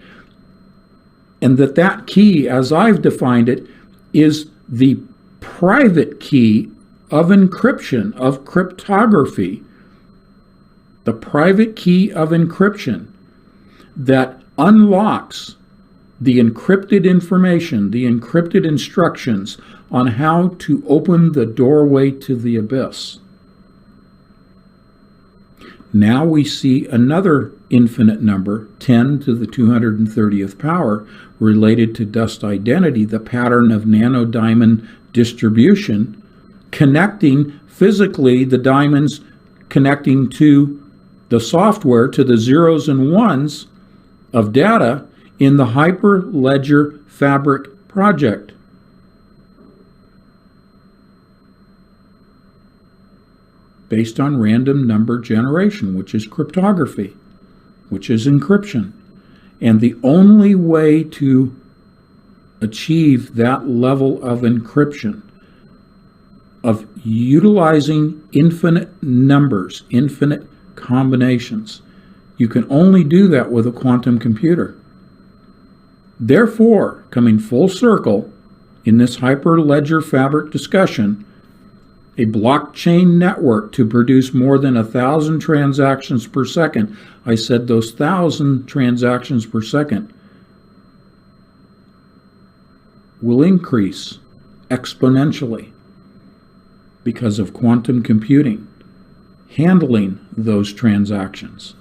And that key, as I've defined it, is the private key of encryption, of cryptography. The private key of encryption that unlocks the encrypted information, the encrypted instructions on how to open the doorway to the abyss. Now we see another infinite number, 10 to the 230th power, related to dust identity, the pattern of nanodiamond distribution, connecting physically the diamonds, connecting to the software, to the zeros and ones of data in the Hyperledger Fabric project. Based on random number generation, which is cryptography, which is encryption. And the only way to achieve that level of encryption, of utilizing infinite numbers, infinite combinations, you can only do that with a quantum computer. Therefore, coming full circle in this Hyperledger Fabric discussion, a blockchain network to produce more than 1,000 transactions per second. I said those 1,000 transactions per second will increase exponentially because of quantum computing handling those transactions.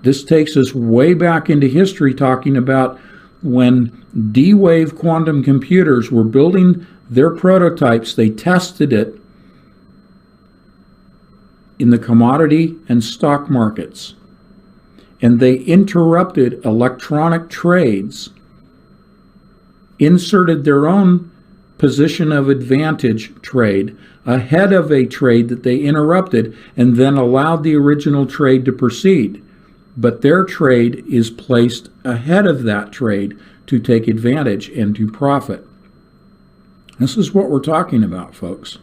This takes us way back into history, talking about when D-Wave quantum computers were building their prototypes. They tested it in the commodity and stock markets, and they interrupted electronic trades, inserted their own position of advantage trade ahead of a trade that they interrupted, and then allowed the original trade to proceed. But their trade is placed ahead of that trade to take advantage and to profit. This is what we're talking about, folks.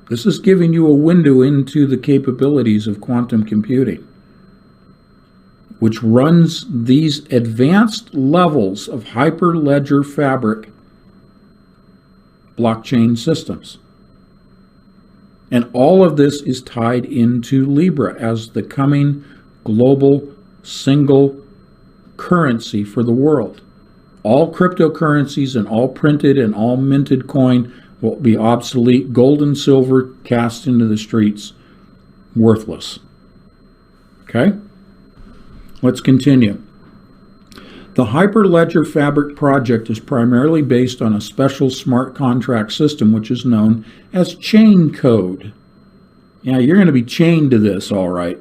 This is giving you a window into the capabilities of quantum computing, which runs these advanced levels of Hyperledger Fabric blockchain systems. And all of this is tied into Libra as the coming global single currency for the world. All cryptocurrencies and all printed and all minted coin will be obsolete. Gold and silver cast into the streets, worthless. Okay? Let's continue. The Hyperledger Fabric project is primarily based on a special smart contract system which is known as chain code. Yeah, you're going to be chained to this, all right.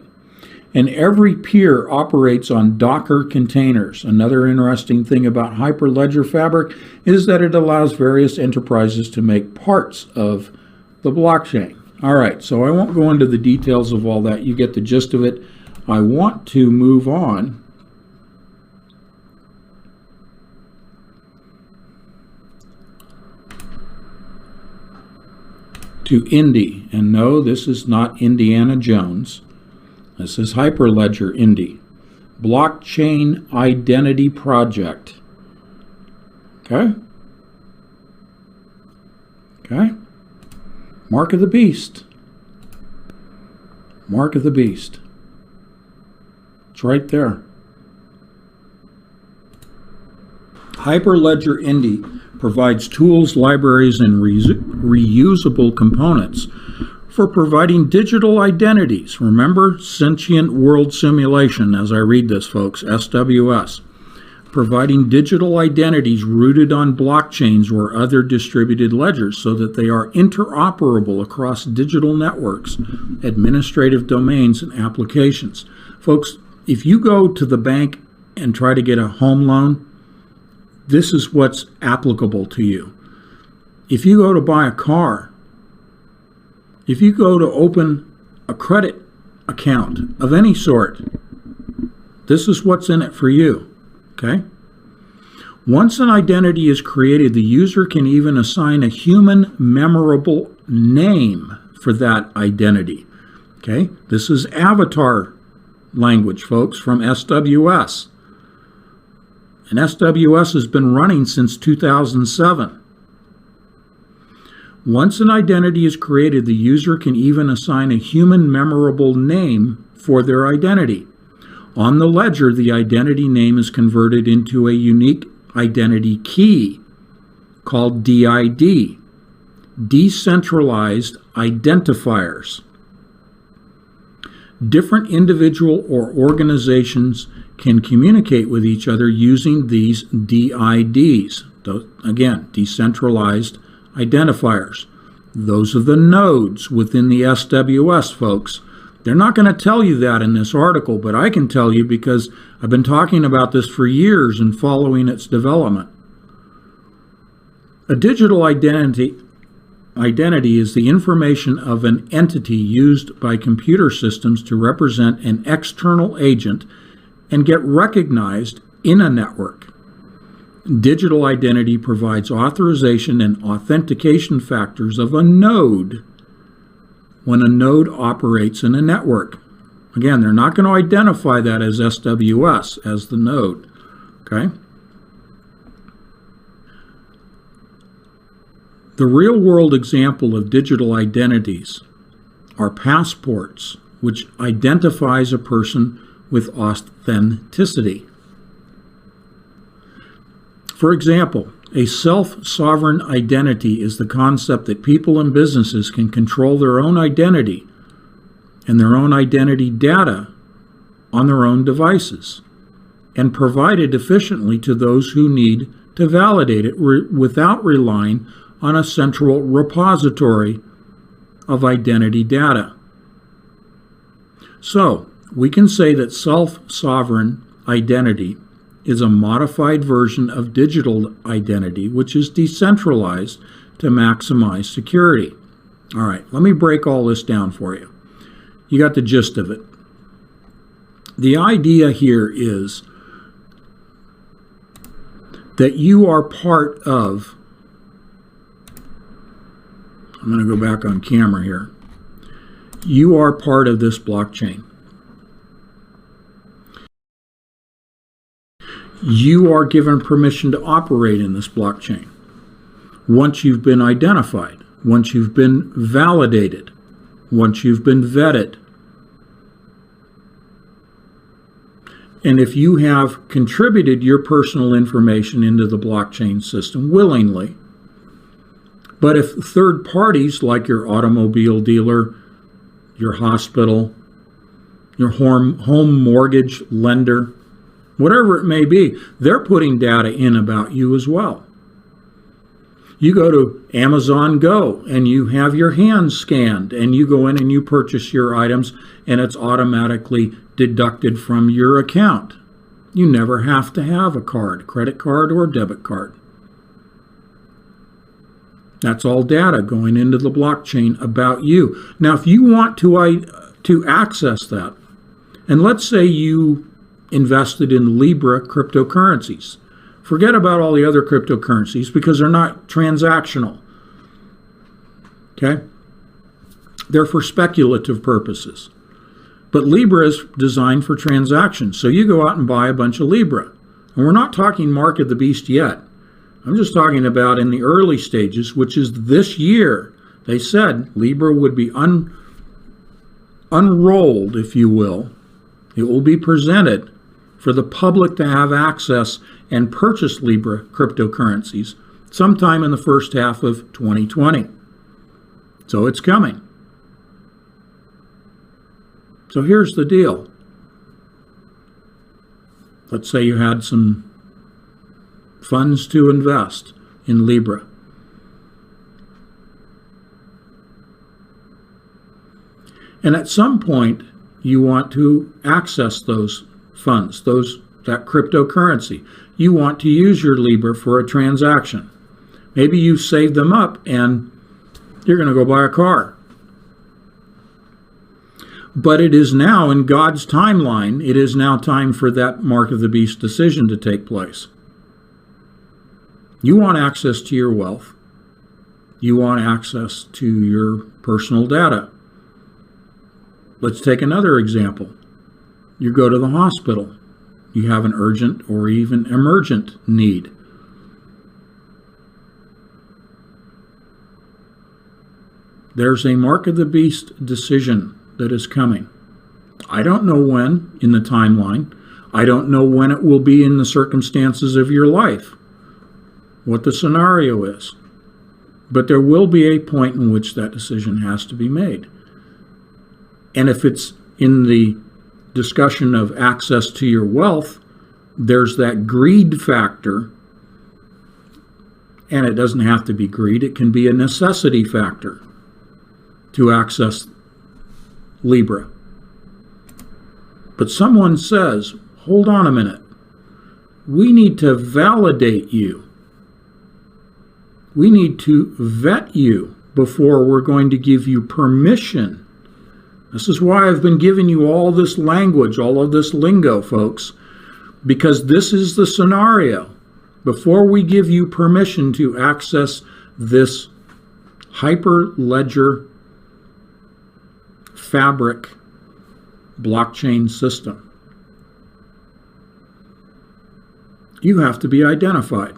And every peer operates on Docker containers. Another interesting thing about Hyperledger Fabric is that it allows various enterprises to make parts of the blockchain. All right, so I won't go into the details of all that. You get the gist of it. I want to move on to Indy. And no, this is not Indiana Jones. This is Hyperledger Indy. Blockchain Identity Project. Okay? Okay? Mark of the Beast. Mark of the Beast. It's right there. Hyperledger Indy provides tools, libraries, and reusable components for providing digital identities. Remember, Sentient World Simulation, as I read this, folks, SWS. Providing digital identities rooted on blockchains or other distributed ledgers so that they are interoperable across digital networks, administrative domains, and applications. Folks, if you go to the bank and try to get a home loan, this is what's applicable to you. If you go to buy a car, if you go to open a credit account of any sort, this is what's in it for you, okay? Once an identity is created, the user can even assign a human memorable name for that identity, okay? This is avatar language, folks, from SWS. And SWS has been running since 2007. Once an identity is created, the user can even assign a human memorable name for their identity. On the ledger, the identity name is converted into a unique identity key called DID, decentralized identifiers. Different individual or organizations can communicate with each other using these DIDs. Again, decentralized identifiers. Those are the nodes within the SWS, folks. They're not going to tell you that in this article, but I can tell you because I've been talking about this for years and following its development. A digital identity is the information of an entity used by computer systems to represent an external agent and get recognized in a network. Digital identity provides authorization and authentication factors of a node when a node operates in a network. Again, they're not going to identify that as SWS, as the node. Okay? The real-world example of digital identities are passports, which identifies a person with authenticity. For example, a self-sovereign identity is the concept that people and businesses can control their own identity and their own identity data on their own devices and provide it efficiently to those who need to validate it without relying on a central repository of identity data. So, we can say that self-sovereign identity is a modified version of digital identity, which is decentralized to maximize security. All right, let me break all this down for you. You got the gist of it. The idea here is that you are part of, I'm going to go back on camera here. You are part of this blockchain. You are given permission to operate in this blockchain. Once you've been identified, once you've been validated, once you've been vetted. And if you have contributed your personal information into the blockchain system willingly, but if third parties like your automobile dealer, your hospital, your home mortgage lender, whatever it may be, they're putting data in about you as well. You go to Amazon Go and you have your hands scanned and you go in and you purchase your items and it's automatically deducted from your account. You never have to have a card, credit card or debit card. That's all data going into the blockchain about you. Now, if you want to access that, and let's say you invested in Libra cryptocurrencies. Forget about all the other cryptocurrencies because they're not transactional. Okay? They're for speculative purposes. But Libra is designed for transactions. So you go out and buy a bunch of Libra. And we're not talking Marca da Besta yet. I'm just talking about in the early stages, which is this year. They said Libra would be unrolled, if you will. It will be presented for the public to have access and purchase Libra cryptocurrencies sometime in the first half of 2020. So it's coming. So here's the deal. Let's say you had some funds to invest in Libra. And at some point, you want to access those funds, that cryptocurrency. You want to use your Libra for a transaction. Maybe you saved them up and you're going to go buy a car. But it is now in God's timeline, it is now time for that Mark of the Beast decision to take place. You want access to your wealth. You want access to your personal data. Let's take another example. You go to the hospital. You have an urgent or even emergent need. There's a Mark of the Beast decision that is coming. I don't know when in the timeline. I don't know when it will be in the circumstances of your life, what the scenario is. But there will be a point in which that decision has to be made. And if it's in the discussion of access to your wealth, there's that greed factor. And it doesn't have to be greed. It can be a necessity factor to access Libra. But someone says, hold on a minute. We need to validate you. We need to vet you before we're going to give you permission. This is why I've been giving you all this language, all of this lingo, folks, because this is the scenario. Before we give you permission to access this hyperledger fabric blockchain system, you have to be identified.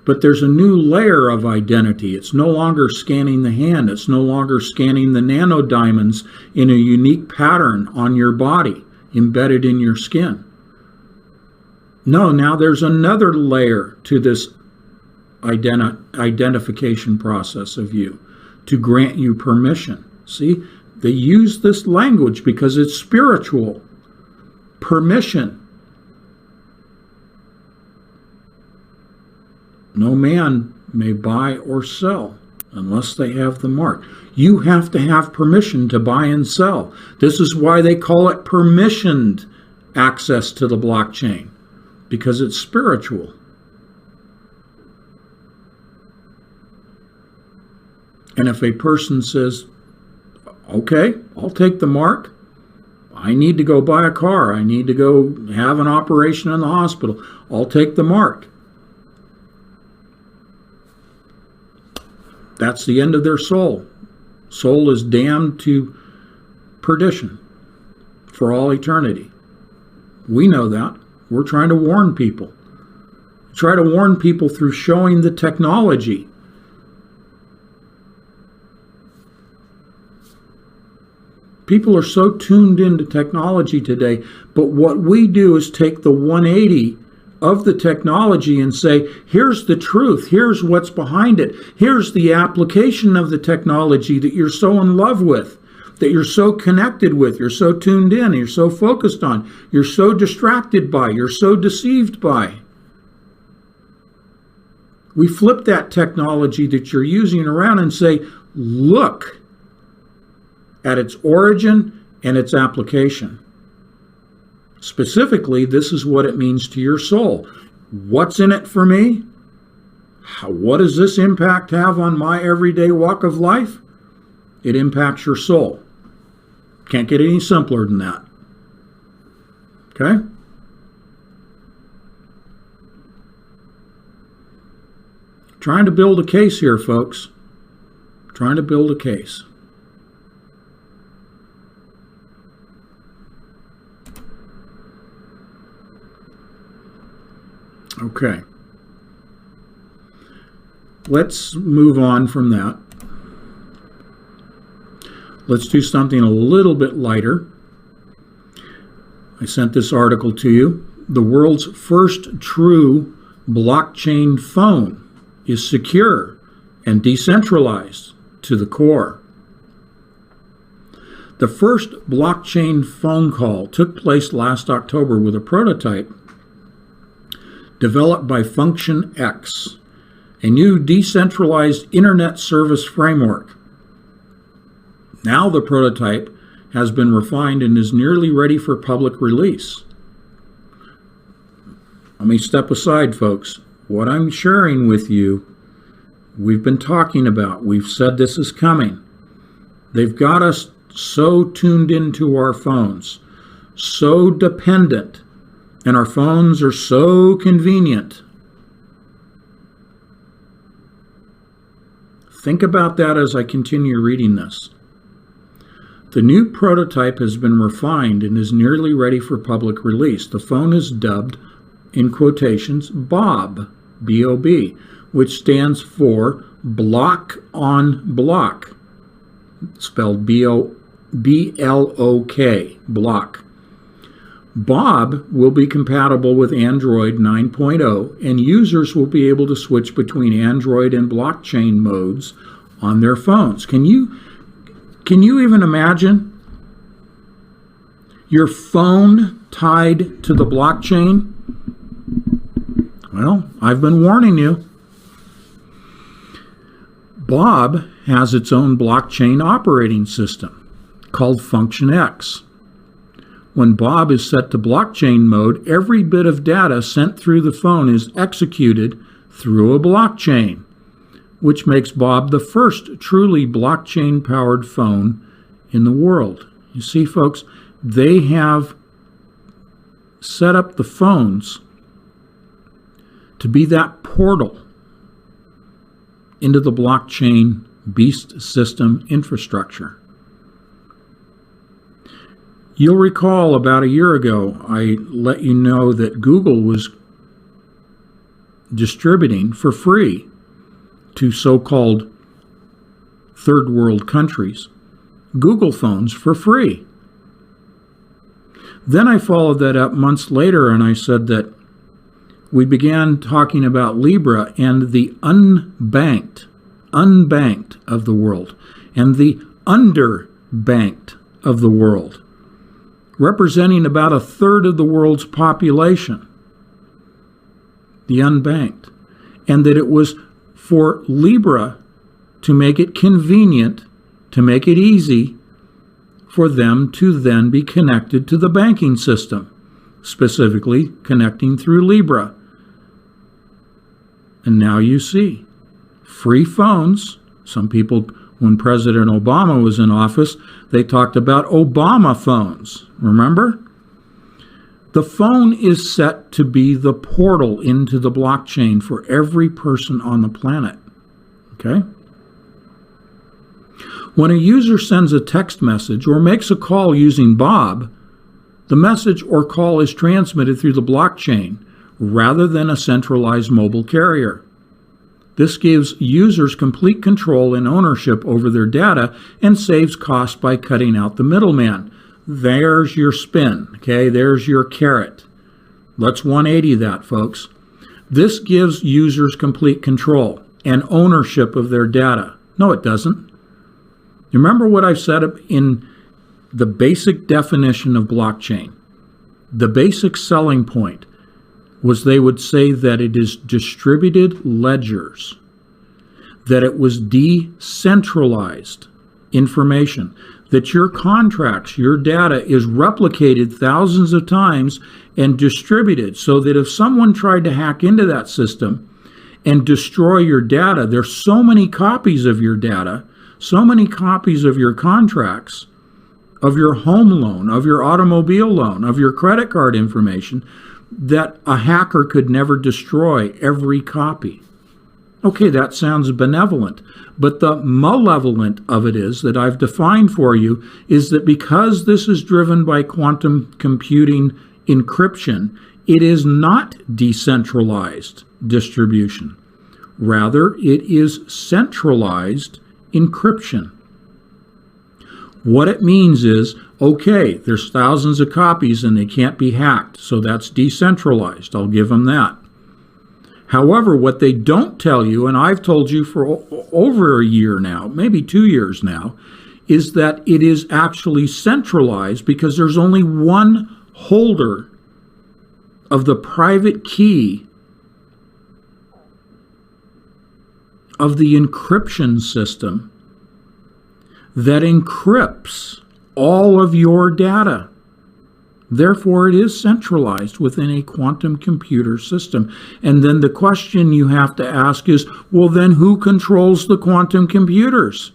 But there's a new layer of identity. It's no longer scanning the hand. It's no longer scanning the nanodiamonds in a unique pattern on your body, embedded in your skin. No, now there's another layer to this identification process of you to grant you permission. See, they use this language because it's spiritual. Permission. No man may buy or sell unless they have the mark. You have to have permission to buy and sell. This is why they call it permissioned access to the blockchain, because it's spiritual. And if a person says, okay, I'll take the mark. I need to go buy a car. I need to go have an operation in the hospital. I'll take the mark. That's the end of their soul. Soul is damned to perdition for all eternity. We know that. We're trying to warn people. Try to warn people through showing the technology. People are so tuned into technology today, but what we do is take the 180 of the technology and say, here's the truth, here's what's behind it, here's the application of the technology that you're so in love with, that you're so connected with, you're so tuned in, you're so focused on, you're so distracted by, you're so deceived by. We flip that technology that you're using around and say, look at its origin and its application. Specifically, this is what it means to your soul. What's in it for me? What does this impact have on my everyday walk of life? It impacts your soul. Can't get any simpler than that. Okay? Trying to build a case here, folks. Trying to build a case. Okay. Let's move on from that. Let's do something a little bit lighter. I sent this article to you. The world's first true blockchain phone is secure and decentralized to the core. The first blockchain phone call took place last October with a prototype developed by Function X, a new decentralized internet service framework. Now the prototype has been refined and is nearly ready for public release. Let me step aside, folks. What I'm sharing with you, we've been talking about. We've said this is coming. They've got us so tuned into our phones, so dependent, and our phones are so convenient. Think about that as I continue reading this. The new prototype has been refined and is nearly ready for public release. The phone is dubbed, in quotations, Bob, B-O-B, which stands for block on block, spelled B-L-O-K, block. Bob will be compatible with Android 9.0, and users will be able to switch between Android and blockchain modes on their phones. Can you even imagine your phone tied to the blockchain? Well, I've been warning you. Bob has its own blockchain operating system called Function X. When Bob is set to blockchain mode, every bit of data sent through the phone is executed through a blockchain, which makes Bob the first truly blockchain-powered phone in the world. You see, folks, they have set up the phones to be that portal into the blockchain beast system infrastructure. You'll recall about a year ago, I let you know that Google was distributing for free to so-called third world countries Google phones for free. Then I followed that up months later and I said that we began talking about Libra and the unbanked of the world and the underbanked of the world, representing about a third of the world's population, the unbanked, and that it was for Libra to make it convenient, to make it easy for them to then be connected to the banking system, specifically connecting through Libra. And now you see, free phones. Some people, when President Obama was in office, they talked about Obama phones. Remember? The phone is set to be the portal into the blockchain for every person on the planet. Okay? When a user sends a text message or makes a call using Bob, the message or call is transmitted through the blockchain rather than a centralized mobile carrier. This gives users complete control and ownership over their data and saves costs by cutting out the middleman. There's your spin, okay? There's your carrot. Let's 180 that, folks. This gives users complete control and ownership of their data. No, it doesn't. You remember what I've said in the basic definition of blockchain? The basic selling point was they would say that it is distributed ledgers, that it was decentralized information, that your contracts, your data is replicated thousands of times and distributed so that if someone tried to hack into that system and destroy your data, there's so many copies of your data, so many copies of your contracts, of your home loan, of your automobile loan, of your credit card information, that a hacker could never destroy every copy. Okay, that sounds benevolent, but the malevolent of it is that I've defined for you is that because this is driven by quantum computing encryption, it is not decentralized distribution. Rather, it is centralized encryption. What it means is, okay, there's thousands of copies and they can't be hacked, so that's decentralized. I'll give them that. However, what they don't tell you, and I've told you for over a year now, maybe 2 years now, is that it is actually centralized because there's only one holder of the private key of the encryption system that encrypts all of your data. Therefore, it is centralized within a quantum computer system. And then the question you have to ask is, well, then who controls the quantum computers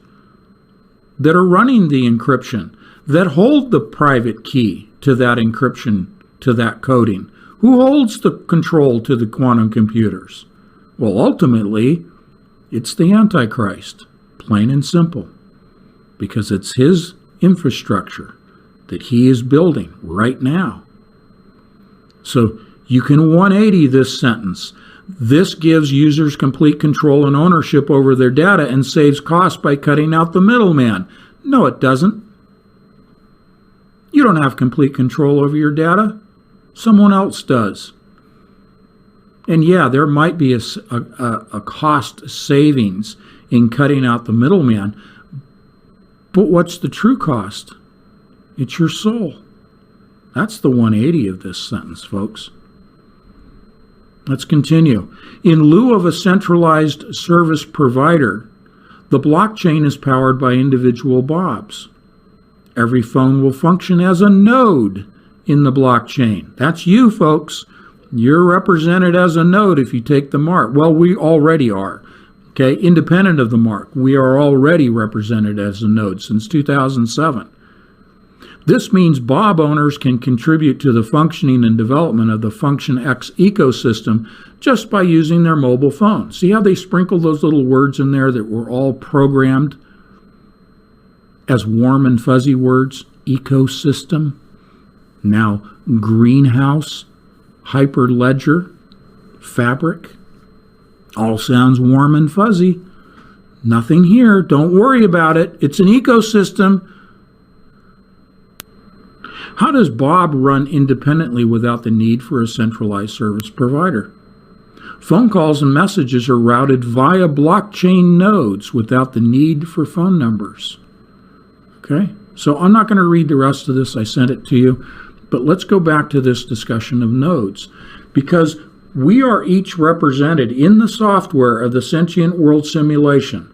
that are running the encryption, that hold the private key to that encryption, to that coding? Who holds the control to the quantum computers? Well, ultimately, it's the Antichrist, plain and simple, because it's his infrastructure that he is building right now. So you can 180 this sentence. This gives users complete control and ownership over their data and saves costs by cutting out the middleman. No, it doesn't. You don't have complete control over your data. Someone else does. And yeah, there might be a cost savings in cutting out the middleman, but what's the true cost? It's your soul. That's the 180 of this sentence, folks. Let's continue. In lieu of a centralized service provider, the blockchain is powered by individual Bobs. Every phone will function as a node in the blockchain. That's you, folks. You're represented as a node if you take the mark. Well, we already are. Okay, independent of the mark, we are already represented as a node since 2007. This means Bob owners can contribute to the functioning and development of the Function X ecosystem just by using their mobile phone. See how they sprinkle those little words in there that were all programmed as warm and fuzzy words? Ecosystem, now greenhouse, hyperledger, fabric. All sounds warm and fuzzy. Nothing here. Don't worry about it. It's an ecosystem. How does Bob run independently without the need for a centralized service provider? Phone calls and messages are routed via blockchain nodes without the need for phone numbers. Okay? So I'm not going to read the rest of this. I sent it to you. But let's go back to this discussion of nodes, because we are each represented in the software of the sentient world simulation.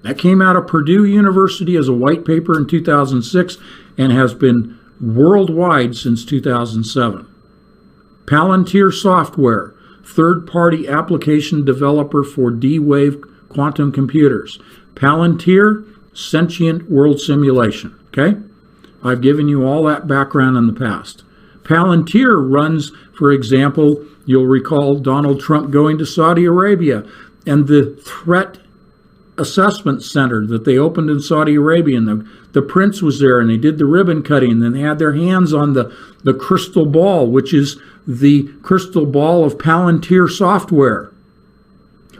That came out of Purdue University as a white paper in 2006 and has been worldwide since 2007. Palantir Software, third-party application developer for D-Wave quantum computers. Palantir, sentient world simulation. Okay? I've given you all that background in the past. Palantir runs, for example, you'll recall Donald Trump going to Saudi Arabia and the threat assessment center that they opened in Saudi Arabia, and the prince was there, and they did the ribbon cutting, and then they had their hands on the crystal ball, which is the crystal ball of Palantir software.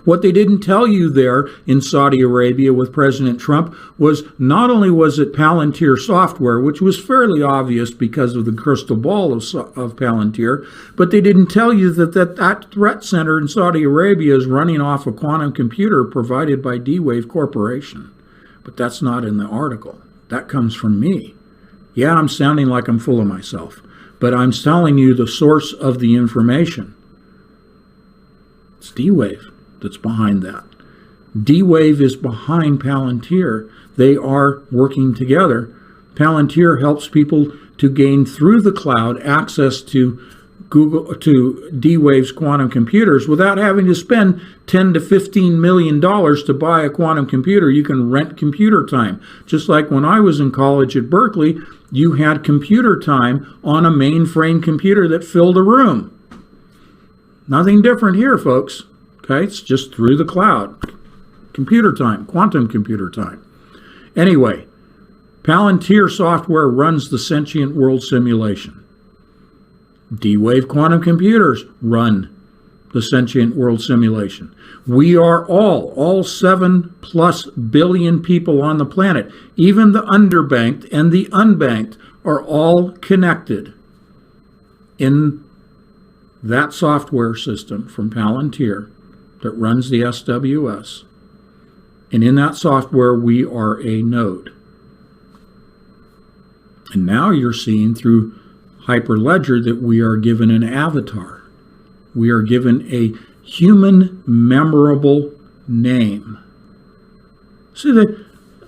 What they didn't tell you there in Saudi Arabia with President Trump was not only was it Palantir software, which was fairly obvious because of the crystal ball of Palantir, but they didn't tell you that threat center in Saudi Arabia is running off a quantum computer provided by D-Wave Corporation. But that's not in the article. That comes from me. Yeah, I'm sounding like I'm full of myself, but I'm telling you the source of the information. It's D-Wave that's behind that. D-Wave is behind Palantir. They are working together. Palantir helps people to gain through the cloud access to D-Wave's quantum computers without having to spend $10 to $15 million to buy a quantum computer. You can rent computer time. Just like when I was in college at Berkeley, you had computer time on a mainframe computer that filled a room. Nothing different here, folks. Okay, it's just through the cloud. Computer time, quantum computer time. Anyway, Palantir software runs the sentient world simulation. D-Wave quantum computers run the sentient world simulation. We are all 7+ billion people on the planet, even the underbanked and the unbanked, are all connected in that software system from Palantir that runs the SWS. And in that software, we are a node. And now you're seeing through Hyperledger that we are given an avatar. We are given a human memorable name. See,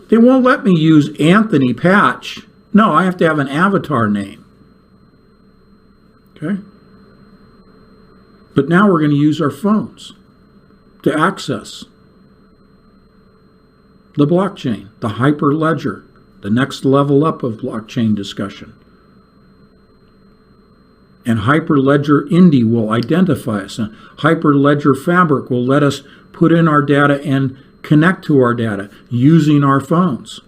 they won't let me use Anthony Patch. No, I have to have an avatar name. Okay? But now we're going to use our phones to access the blockchain, the Hyperledger, the next level up of blockchain discussion. And Hyperledger Indy will identify us. And Hyperledger Fabric will let us put in our data and connect to our data using our phones.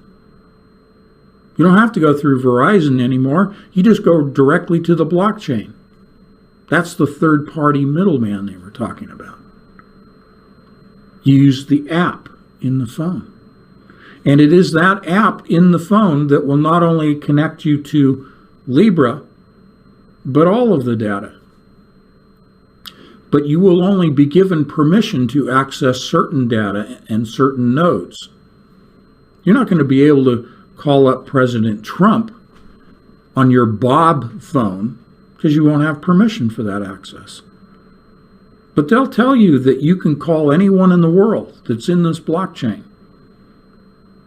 You don't have to go through Verizon anymore. You just go directly to the blockchain. That's the third-party middleman they were talking about. You use the app in the phone. And it is that app in the phone that will not only connect you to Libra, but all of the data. But you will only be given permission to access certain data and certain nodes. You're not going to be able to call up President Trump on your Bob phone because you won't have permission for that access. But they'll tell you that you can call anyone in the world that's in this blockchain.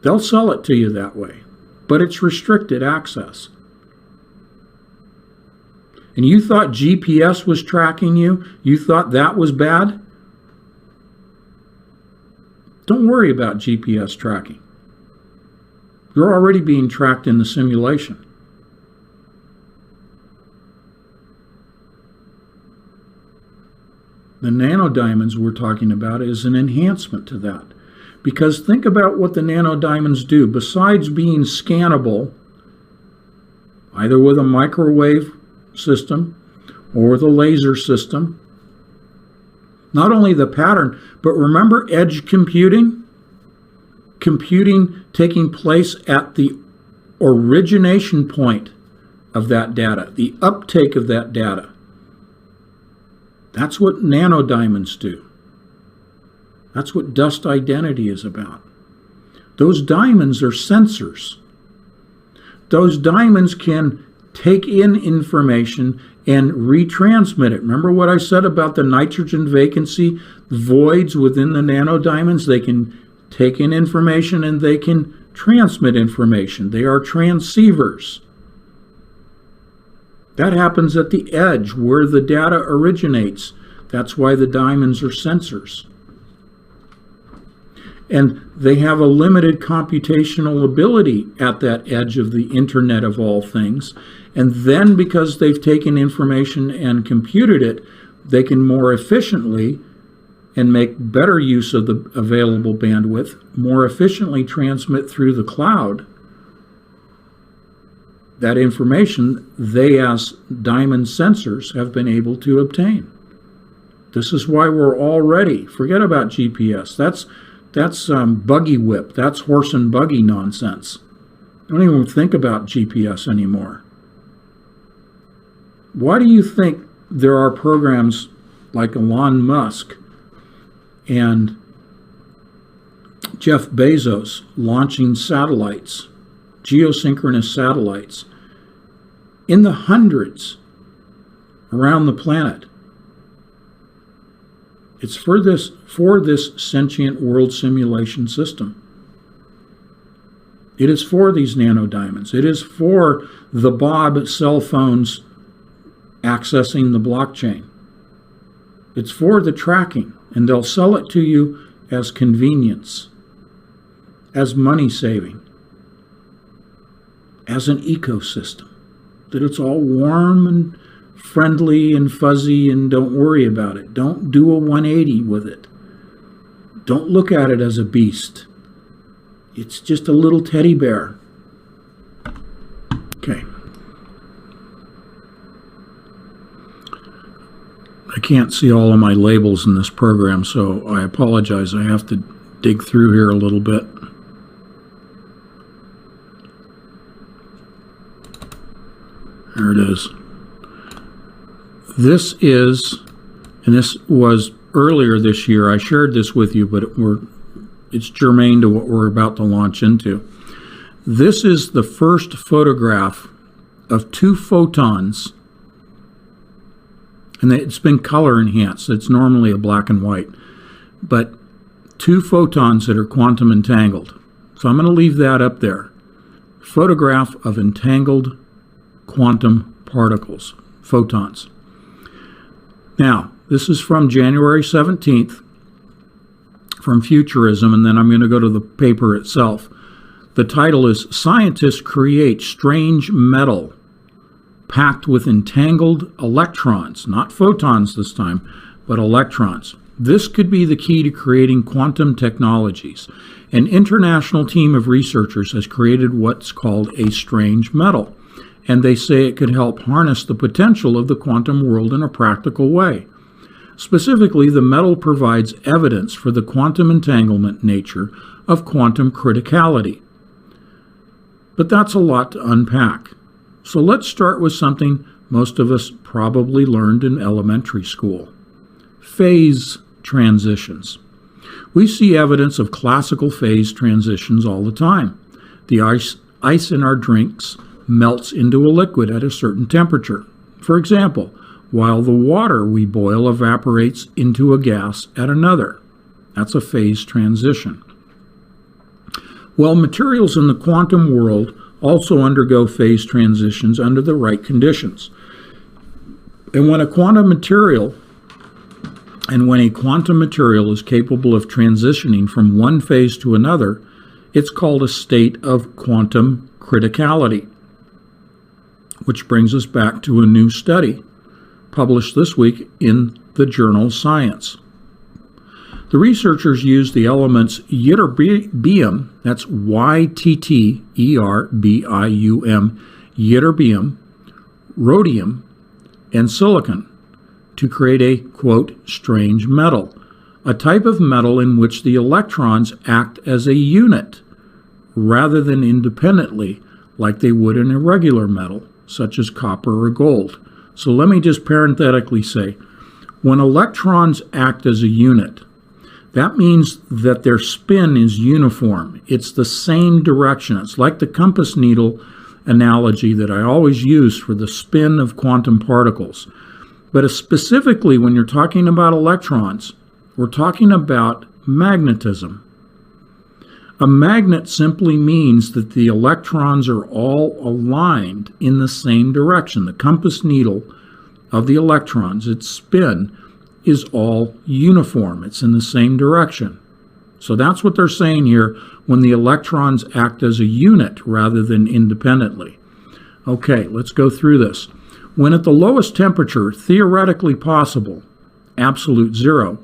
They'll sell it to you that way, but it's restricted access. And you thought GPS was tracking you? You thought that was bad? Don't worry about GPS tracking. You're already being tracked in the simulation. The nanodiamonds we're talking about is an enhancement to that. Because think about what the nanodiamonds do. Besides being scannable, either with a microwave system or with a laser system, not only the pattern, but remember edge computing? Computing taking place at the origination point of that data, the uptake of that data. That's what nanodiamonds do. That's what dust identity is about. Those diamonds are sensors. Those diamonds can take in information and retransmit it. Remember what I said about the nitrogen vacancy voids within the nanodiamonds? They can take in information and they can transmit information. They are transceivers. That happens at the edge where the data originates. That's why the diamonds are sensors. And they have a limited computational ability at that edge of the Internet of all things. And then because they've taken information and computed it, they can more efficiently and make better use of the available bandwidth, more efficiently transmit through the cloud that information they, as diamond sensors, have been able to obtain. This is why we're all ready. Forget about GPS. That's buggy whip. That's horse and buggy nonsense. Don't even think about GPS anymore. Why do you think there are programs like Elon Musk and Jeff Bezos launching satellites, geosynchronous satellites, in the hundreds around the planet? It's for this sentient world simulation system. It is for these nanodiamonds. It is for the Bob cell phones accessing the blockchain. It's for the tracking, and they'll sell it to you as convenience, as money saving, as an ecosystem, that it's all warm and friendly and fuzzy and don't worry about it. Don't do a 180 with it. Don't look at it as a beast. It's just a little teddy bear. Okay. I can't see all of my labels in this program, so I apologize. I have to dig through here a little bit. There it is. This is, and this was earlier this year, I shared this with you, but it's germane to what we're about to launch into. This is the first photograph of 2 photons, and it's been color enhanced. It's normally a black and white, but 2 photons that are quantum entangled. So I'm going to leave that up there. Photograph of entangled quantum particles, photons. Now, this is from January 17th, from Futurism, and then I'm going to go to the paper itself. The title is Scientists Create Strange Metal Packed with Entangled Electrons, not photons this time, but electrons. This could be the key to creating quantum technologies. An international team of researchers has created what's called a strange metal. and they say it could help harness the potential of the quantum world in a practical way. Specifically, the metal provides evidence for the quantum entanglement nature of quantum criticality. But that's a lot to unpack. So let's start with something most of us probably learned in elementary school: phase transitions. We see evidence of classical phase transitions all the time. The ice in our drinks melts into a liquid at a certain temperature. For example, while the water we boil evaporates into a gas at another. That's a phase transition. Well, materials in the quantum world also undergo phase transitions under the right conditions. And when a quantum material is capable of transitioning from one phase to another, it's called a state of quantum criticality. Which brings us back to a new study published this week in the journal Science. The researchers used the elements ytterbium, that's ytterbium, ytterbium, rhodium, and silicon to create a, quote, strange metal, a type of metal in which the electrons act as a unit rather than independently like they would in a regular metal, such as copper or gold. So let me just parenthetically say, when electrons act as a unit, that means that their spin is uniform. It's the same direction. It's like the compass needle analogy that I always use for the spin of quantum particles. But specifically when you're talking about electrons, we're talking about magnetism. A magnet simply means that the electrons are all aligned in the same direction. The compass needle of the electrons, its spin, is all uniform. It's in the same direction. So that's what they're saying here when the electrons act as a unit rather than independently. Okay, let's go through this. When at the lowest temperature theoretically possible, absolute zero,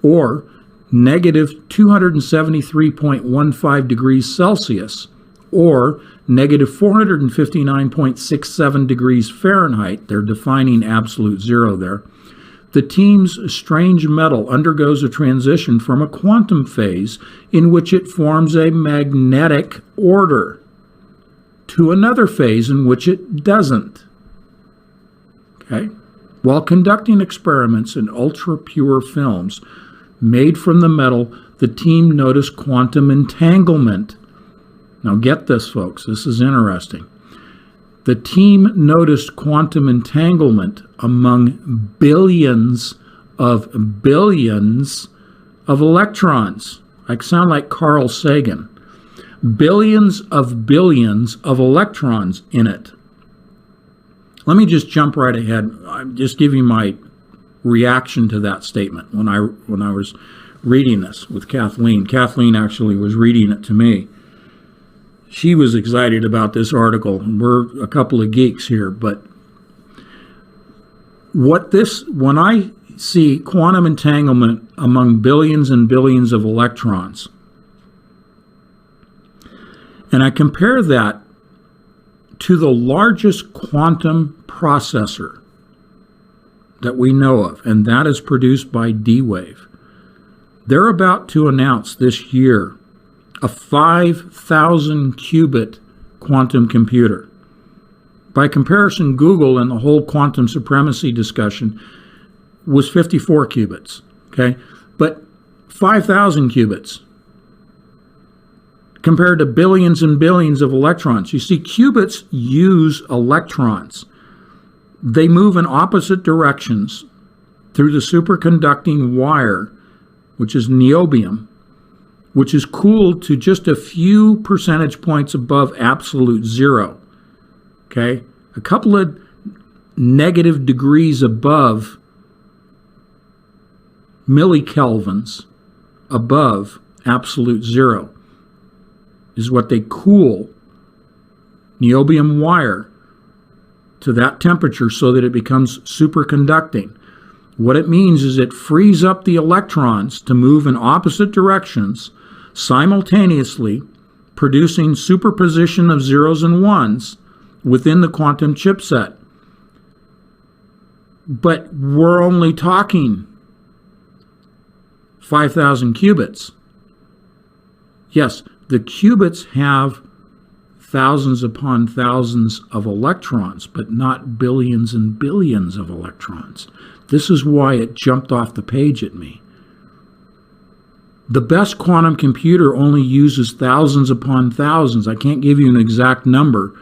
or negative 273.15 degrees Celsius, or negative 459.67 degrees Fahrenheit, they're defining absolute zero there, the team's strange metal undergoes a transition from a quantum phase in which it forms a magnetic order to another phase in which it doesn't. Okay? While conducting experiments in ultra-pure films made from the metal, the team noticed quantum entanglement. Now get this, folks, this is interesting. The team noticed quantum entanglement among billions of electrons. I sound like Carl Sagan. Billions of electrons in it. Let me just jump right ahead. I'm just giving my reaction to that statement when I was reading this with Kathleen. Kathleen actually was reading it to me. She was excited about this article. We're a couple of geeks here, but when I see quantum entanglement among billions and billions of electrons, and I compare that to the largest quantum processor that we know of, and that is produced by D-Wave. They're about to announce this year a 5,000 qubit quantum computer. By comparison, Google and the whole quantum supremacy discussion was 54 qubits, okay? But 5,000 qubits compared to billions and billions of electrons. You see, qubits use electrons. They move in opposite directions through the superconducting wire, which is niobium, which is cooled to just a few percentage points above absolute zero. Okay? A couple of negative degrees above millikelvins above absolute zero is what they cool niobium wire to that temperature so that it becomes superconducting. What it means is it frees up the electrons to move in opposite directions simultaneously, producing superposition of zeros and ones within the quantum chipset. But we're only talking 5,000 qubits. Yes, the qubits have thousands upon thousands of electrons, but not billions and billions of electrons. This is why it jumped off the page at me. The best quantum computer only uses thousands upon thousands. I can't give you an exact number,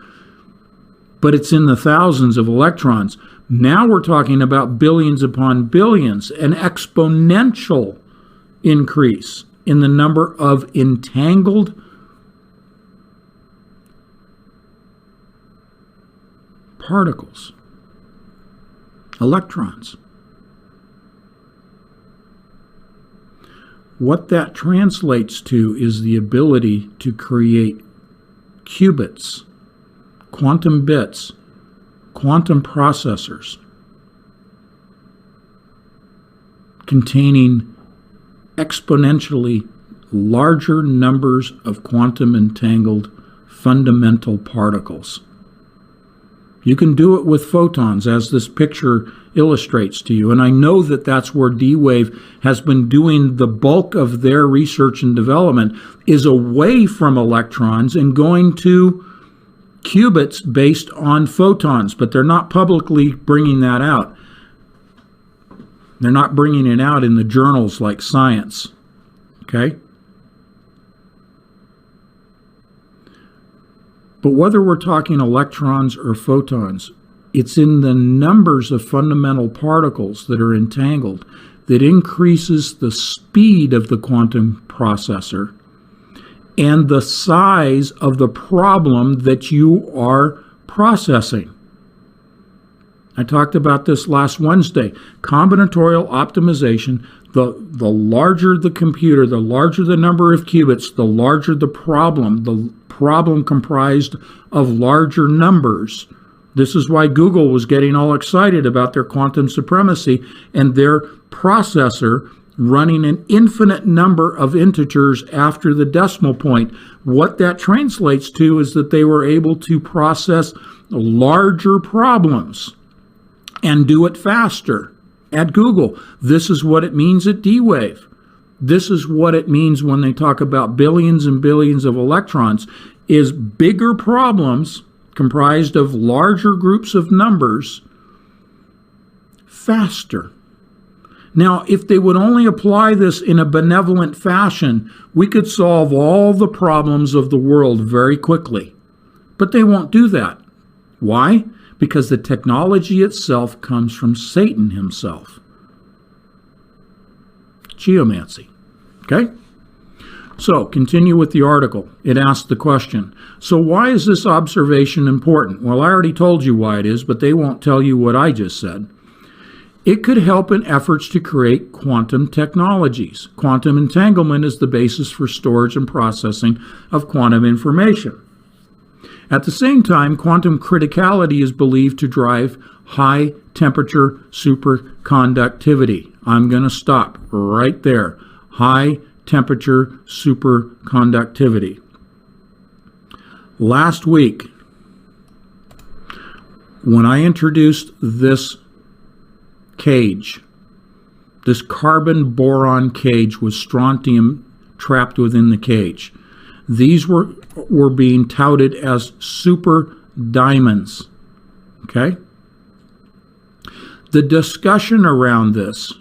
but it's in the thousands of electrons. Now we're talking about billions upon billions, an exponential increase in the number of entangled particles, electrons. What that translates to is the ability to create qubits, quantum bits, quantum processors containing exponentially larger numbers of quantum entangled fundamental particles. You can do it with photons, as this picture illustrates to you. And I know that that's where D-Wave has been doing the bulk of their research and development, is away from electrons and going to qubits based on photons. But they're not publicly bringing that out. They're not bringing it out in the journals like Science. Okay? But whether we're talking electrons or photons, it's in the numbers of fundamental particles that are entangled that increases the speed of the quantum processor and the size of the problem that you are processing. I talked about this last Wednesday. Combinatorial optimization, the larger the computer, the larger the number of qubits, the larger the problem comprised of larger numbers. This is why Google was getting all excited about their quantum supremacy and their processor running an infinite number of integers after the decimal point. What that translates to is that they were able to process larger problems and do it faster at Google. This is what it means at D-Wave. This is what it means when they talk about billions and billions of electrons, is bigger problems comprised of larger groups of numbers faster. Now, if they would only apply this in a benevolent fashion, we could solve all the problems of the world very quickly. But they won't do that. Why? Because the technology itself comes from Satan himself. Geomancy. Okay? So, continue with the article. It asked the question, so why is this observation important? Well, I already told you why it is, but they won't tell you what I just said. It could help in efforts to create quantum technologies. Quantum entanglement is the basis for storage and processing of quantum information. At the same time, quantum criticality is believed to drive high temperature superconductivity. I'm going to stop right there. High temperature superconductivity. Last week, when I introduced this cage, this carbon boron cage with strontium trapped within the cage, these were being touted as super diamonds. Okay? The discussion around this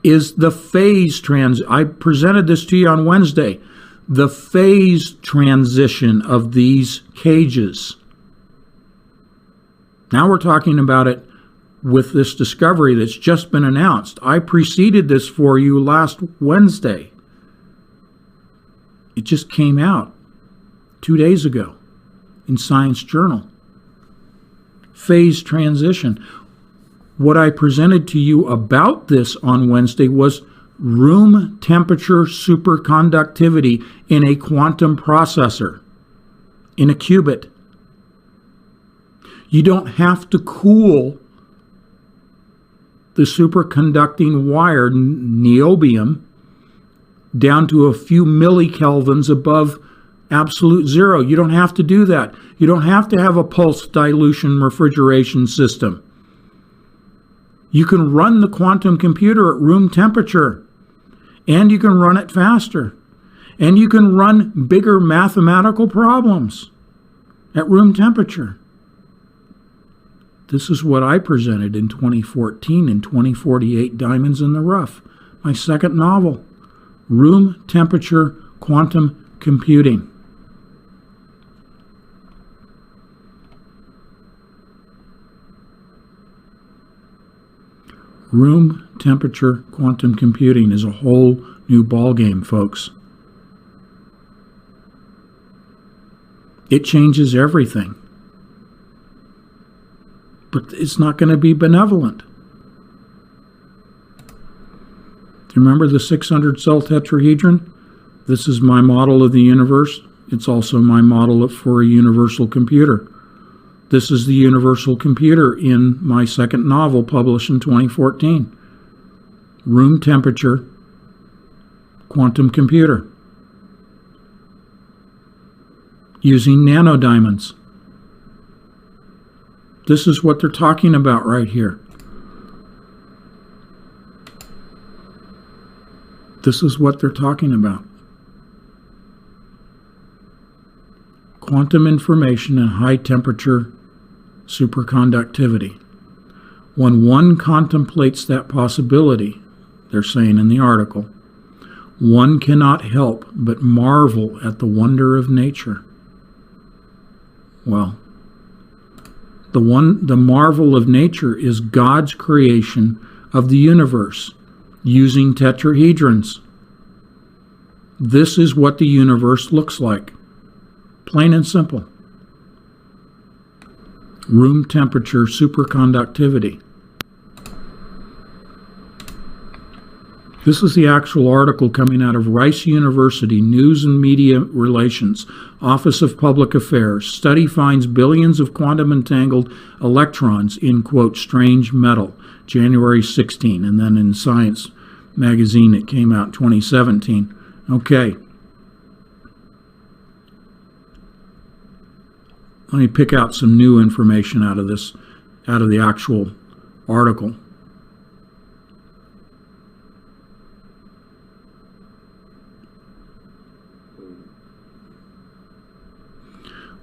is the phase I presented this to you on Wednesday. The phase transition of these cages. Now we're talking about it with this discovery that's just been announced. I preceded this for you last Wednesday. It just came out 2 days ago in Science Journal. Phase transition. What I presented to you about this on Wednesday was room temperature superconductivity in a quantum processor, in a qubit. You don't have to cool the superconducting wire, niobium, down to a few millikelvins above absolute zero. You don't have to do that. You don't have to have a pulse dilution refrigeration system. You can run the quantum computer at room temperature, and you can run it faster, and you can run bigger mathematical problems at room temperature. This is what I presented in 2014 in 2048 Diamonds in the Rough, my second novel, Room Temperature Quantum Computing. Room temperature quantum computing is a whole new ballgame, folks. It changes everything. But it's not going to be benevolent. Do you remember the 600 cell tetrahedron? This is my model of the universe. It's also my model for a universal computer. This is the universal computer in my second novel published in 2014. Room temperature quantum computer. Using nanodiamonds. This is what they're talking about right here. This is what they're talking about. Quantum information and high temperature superconductivity. When one contemplates that possibility, they're saying in the article, one cannot help but marvel at the wonder of nature. Well, the marvel of nature is God's creation of the universe using tetrahedrons. This is what the universe looks like. Plain and simple. Room temperature superconductivity. This is the actual article coming out of Rice University News and Media Relations, Office of Public Affairs. Study finds billions of quantum entangled electrons in, quote, strange metal, January 16. And then in Science magazine, it came out in 2017. Okay. Let me pick out some new information out of this, out of the actual article.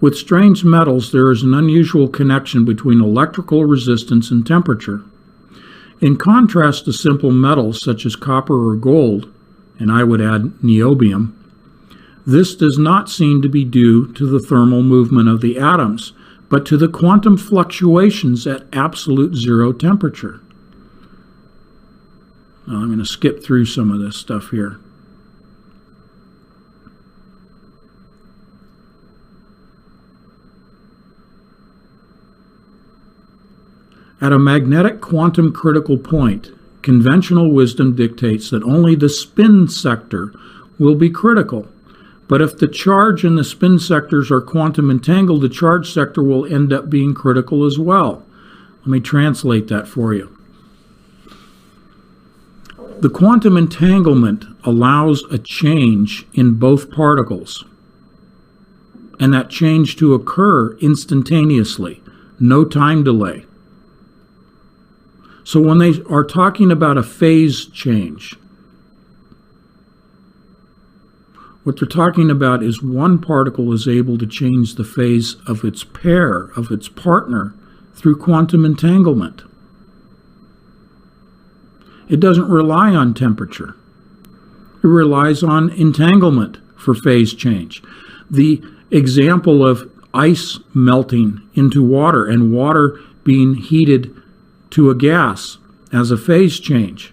With strange metals, there is an unusual connection between electrical resistance and temperature. In contrast to simple metals such as copper or gold, and I would add niobium, this does not seem to be due to the thermal movement of the atoms, but to the quantum fluctuations at absolute zero temperature. Now, I'm going to skip through some of this stuff here. At a magnetic quantum critical point, conventional wisdom dictates that only the spin sector will be critical. But if the charge and the spin sectors are quantum entangled, the charge sector will end up being critical as well. Let me translate that for you. The quantum entanglement allows a change in both particles, and that change to occur instantaneously, no time delay. So when they are talking about a phase change, what they're talking about is one particle is able to change the phase of its pair, of its partner, through quantum entanglement. It doesn't rely on temperature. It relies on entanglement for phase change. The example of ice melting into water and water being heated to a gas as a phase change.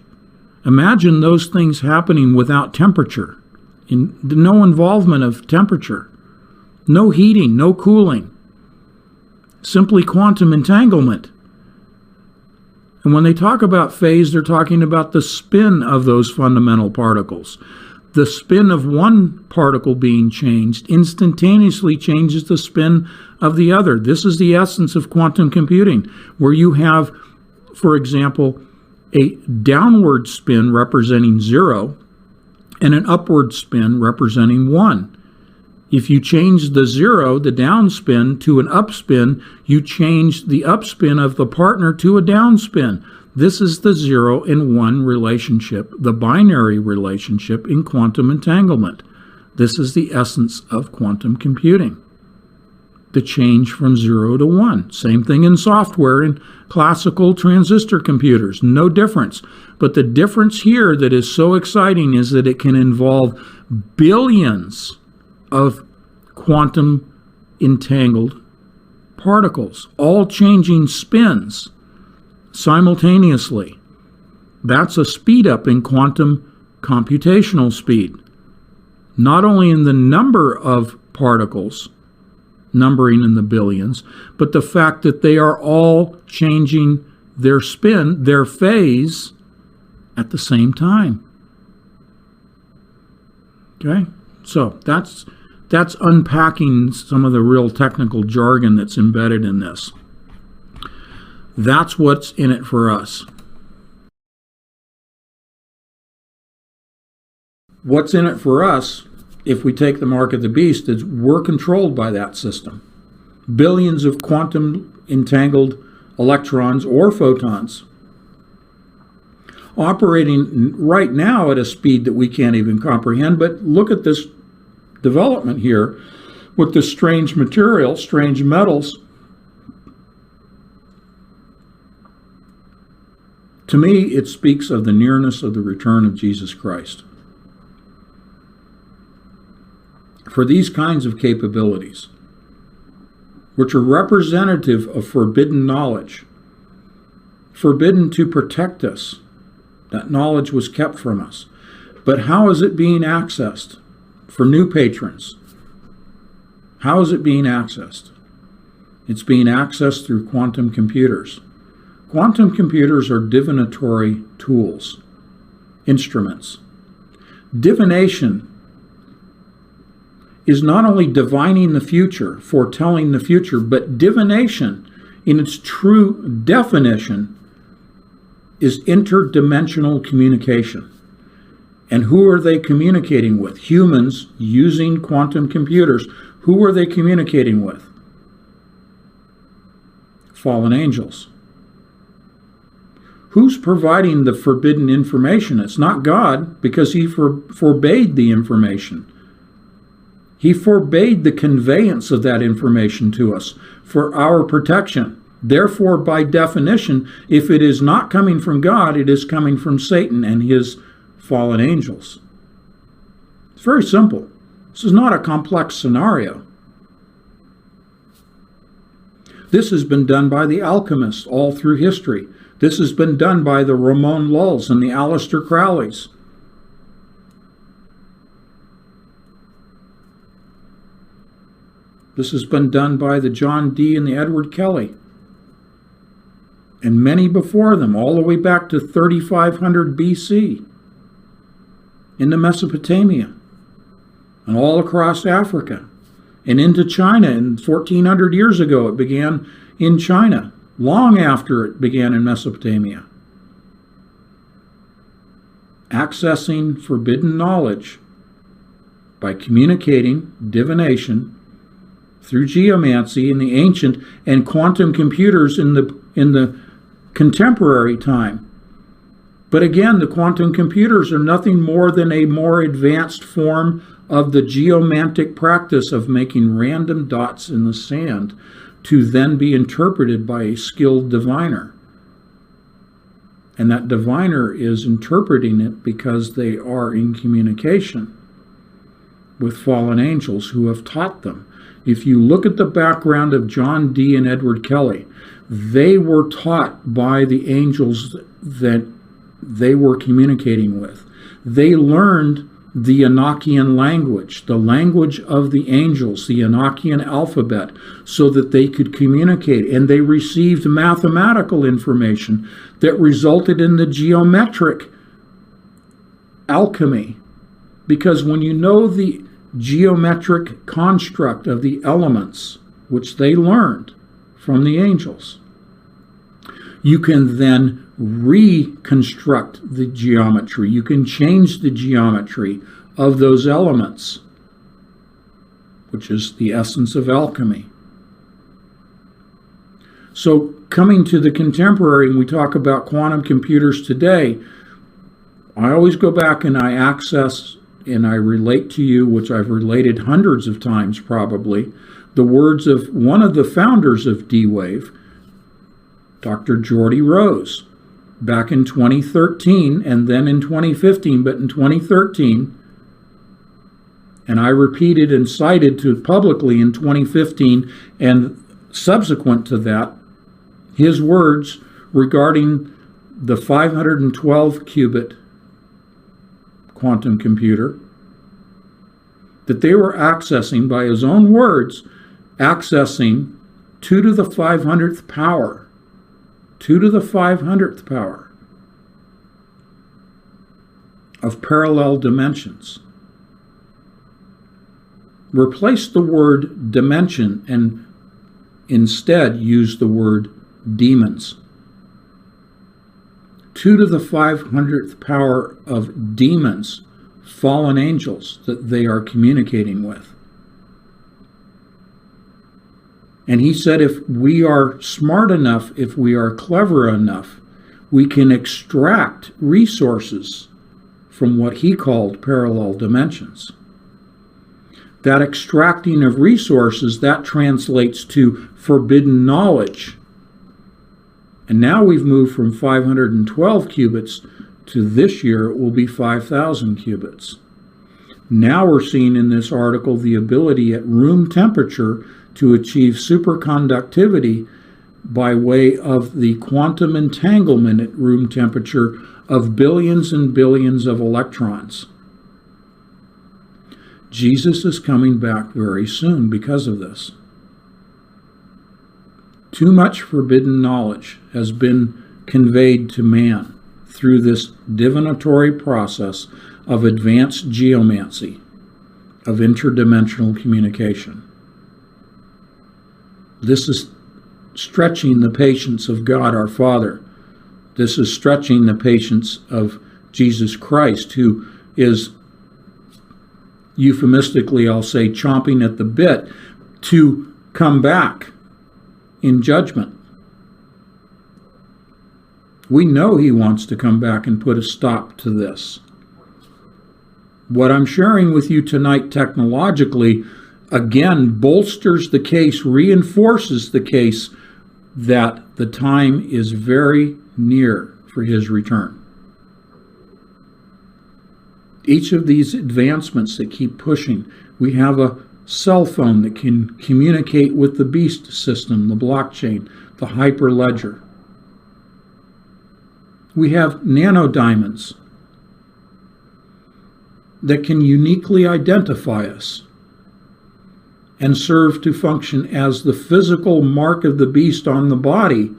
Imagine those things happening without temperature. No involvement of temperature. No heating, no cooling. Simply quantum entanglement. And when they talk about phase, they're talking about the spin of those fundamental particles. The spin of one particle being changed instantaneously changes the spin of the other. This is the essence of quantum computing, where you have, for example, a downward spin representing 0 and an upward spin representing 1. If you change the zero, the downspin, to an upspin, you change the upspin of the partner to a downspin. This is the 0 and 1 relationship, the binary relationship in quantum entanglement. This is the essence of quantum computing. The change from 0 to 1. Same thing in software in classical transistor computers. No difference. But the difference here that is so exciting is that it can involve billions of quantum entangled particles, all changing spins simultaneously. That's a speed up in quantum computational speed. Not only in the number of particles, numbering in the billions, but the fact that they are all changing their spin, their phase, at the same time. Okay? So that's unpacking some of the real technical jargon that's embedded in this. That's what's in it for us. What's in it for us, if we take the Mark of the Beast, is we're controlled by that system. Billions of quantum entangled electrons or photons operating right now at a speed that we can't even comprehend. But look at this development here with the strange material, strange metals. To me, it speaks of the nearness of the return of Jesus Christ. For these kinds of capabilities, which are representative of forbidden knowledge, forbidden to protect us, that knowledge was kept from us. But how is it being accessed for new patrons? How is it being accessed? It's being accessed through quantum computers. Quantum computers are divinatory tools, instruments. Divination is not only divining the future, foretelling the future, but divination, in its true definition, is interdimensional communication. And who are they communicating with? Humans using quantum computers. Who are they communicating with? Fallen angels. Who's providing the forbidden information? It's not God, because he forbade the information. He forbade the conveyance of that information to us for our protection. Therefore, by definition, if it is not coming from God, it is coming from Satan and his fallen angels. It's very simple. This is not a complex scenario. This has been done by the alchemists all through history. This has been done by the Ramon Lulls and the Aleister Crowleys. This has been done by the John Dee and the Edward Kelly. And many before them, all the way back to 3500 BC, into Mesopotamia, and all across Africa, and into China. And 1400 years ago, it began in China, long after it began in Mesopotamia. Accessing forbidden knowledge by communicating divination through geomancy in the ancient and quantum computers in the contemporary time. But again, the quantum computers are nothing more than a more advanced form of the geomantic practice of making random dots in the sand to then be interpreted by a skilled diviner. And that diviner is interpreting it because they are in communication with fallen angels who have taught them. If you look at the background of John Dee and Edward Kelly, they were taught by the angels that they were communicating with. They learned the Enochian language, the language of the angels, the Enochian alphabet, so that they could communicate. And they received mathematical information that resulted in the geometric alchemy. Because when you know the geometric construct of the elements, which they learned from the angels, you can then reconstruct the geometry. You can change the geometry of those elements. which is the essence of alchemy. So coming to the contemporary, and we talk about quantum computers today, I always go back and I access and I relate to you, which I've related hundreds of times probably, the words of one of the founders of D-Wave, Dr. Geordie Rose, back in 2013 and then in 2015, but in 2013, and I repeated and cited to publicly in 2015 and subsequent to that, his words regarding the 512 qubit quantum computer that they were accessing, by his own words, accessing 2 to the 500th power, 2 to the 500th power of parallel dimensions. Replace the word dimension and instead use the word demons. 2 to the 500th power of demons, fallen angels that they are communicating with. And he said if we are smart enough, if we are clever enough, we can extract resources from what he called parallel dimensions. That extracting of resources, that translates to forbidden knowledge. And now we've moved from 512 qubits to this year it will be 5,000 qubits. Now we're seeing in this article the ability at room temperature to achieve superconductivity by way of the quantum entanglement at room temperature of billions and billions of electrons. Jesus is coming back very soon because of this. Too much forbidden knowledge has been conveyed to man through this divinatory process of advanced geomancy, of interdimensional communication. This is stretching the patience of God our Father. This is stretching the patience of Jesus Christ, who is, euphemistically I'll say, chomping at the bit to come back in judgment. We know he wants to come back and put a stop to this. What I'm sharing with you tonight technologically, again, bolsters the case, reinforces the case that the time is very near for his return. Each of these advancements that keep pushing, we have a cell phone that can communicate with the beast system, the blockchain, the hyperledger. We have nanodiamonds that can uniquely identify us and serve to function as the physical mark of the beast on the body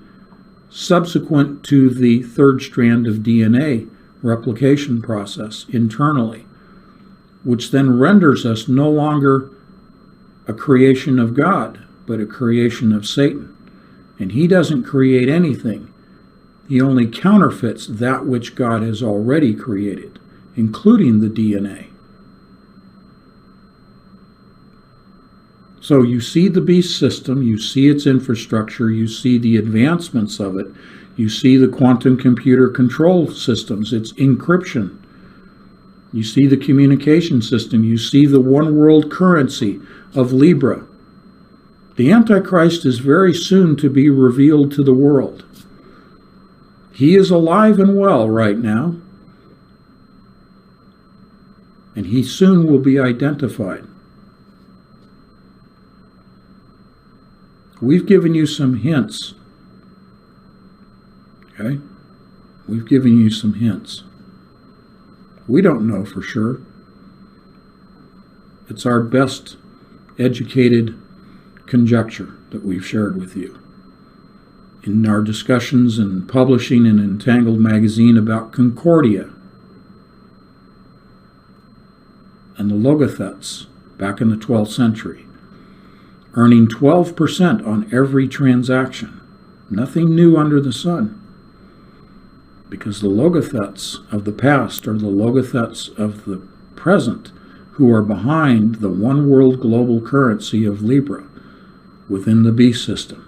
subsequent to the third strand of DNA replication process internally, which then renders us no longer a creation of God, but a creation of Satan. And he doesn't create anything. He only counterfeits that which God has already created, including the DNA. So you see the beast system, you see its infrastructure, you see the advancements of it, you see the quantum computer control systems, its encryption. You see the communication system, you see the one world currency of Libra. The Antichrist is very soon to be revealed to the world. He is alive and well right now, and he soon will be identified. We've given you some hints. Okay? We've given you some hints. We don't know for sure. It's our best educated conjecture that we've shared with you. In our discussions and publishing an Entangled magazine about Concordia and the Logothets back in the 12th century, earning 12% on every transaction. Nothing new under the sun. Because the Logothets of the past are the Logothets of the present, who are behind the one world global currency of Libra within the beast system.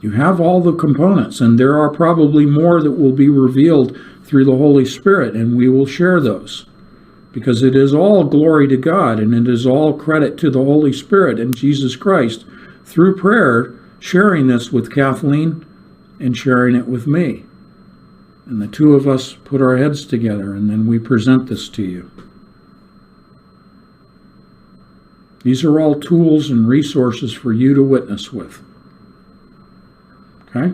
You have all the components, and there are probably more that will be revealed through the Holy Spirit, and we will share those. Because it is all glory to God, and it is all credit to the Holy Spirit and Jesus Christ through prayer, sharing this with Kathleen and sharing it with me. And the two of us put our heads together, and then we present this to you. These are all tools and resources for you to witness with. Okay?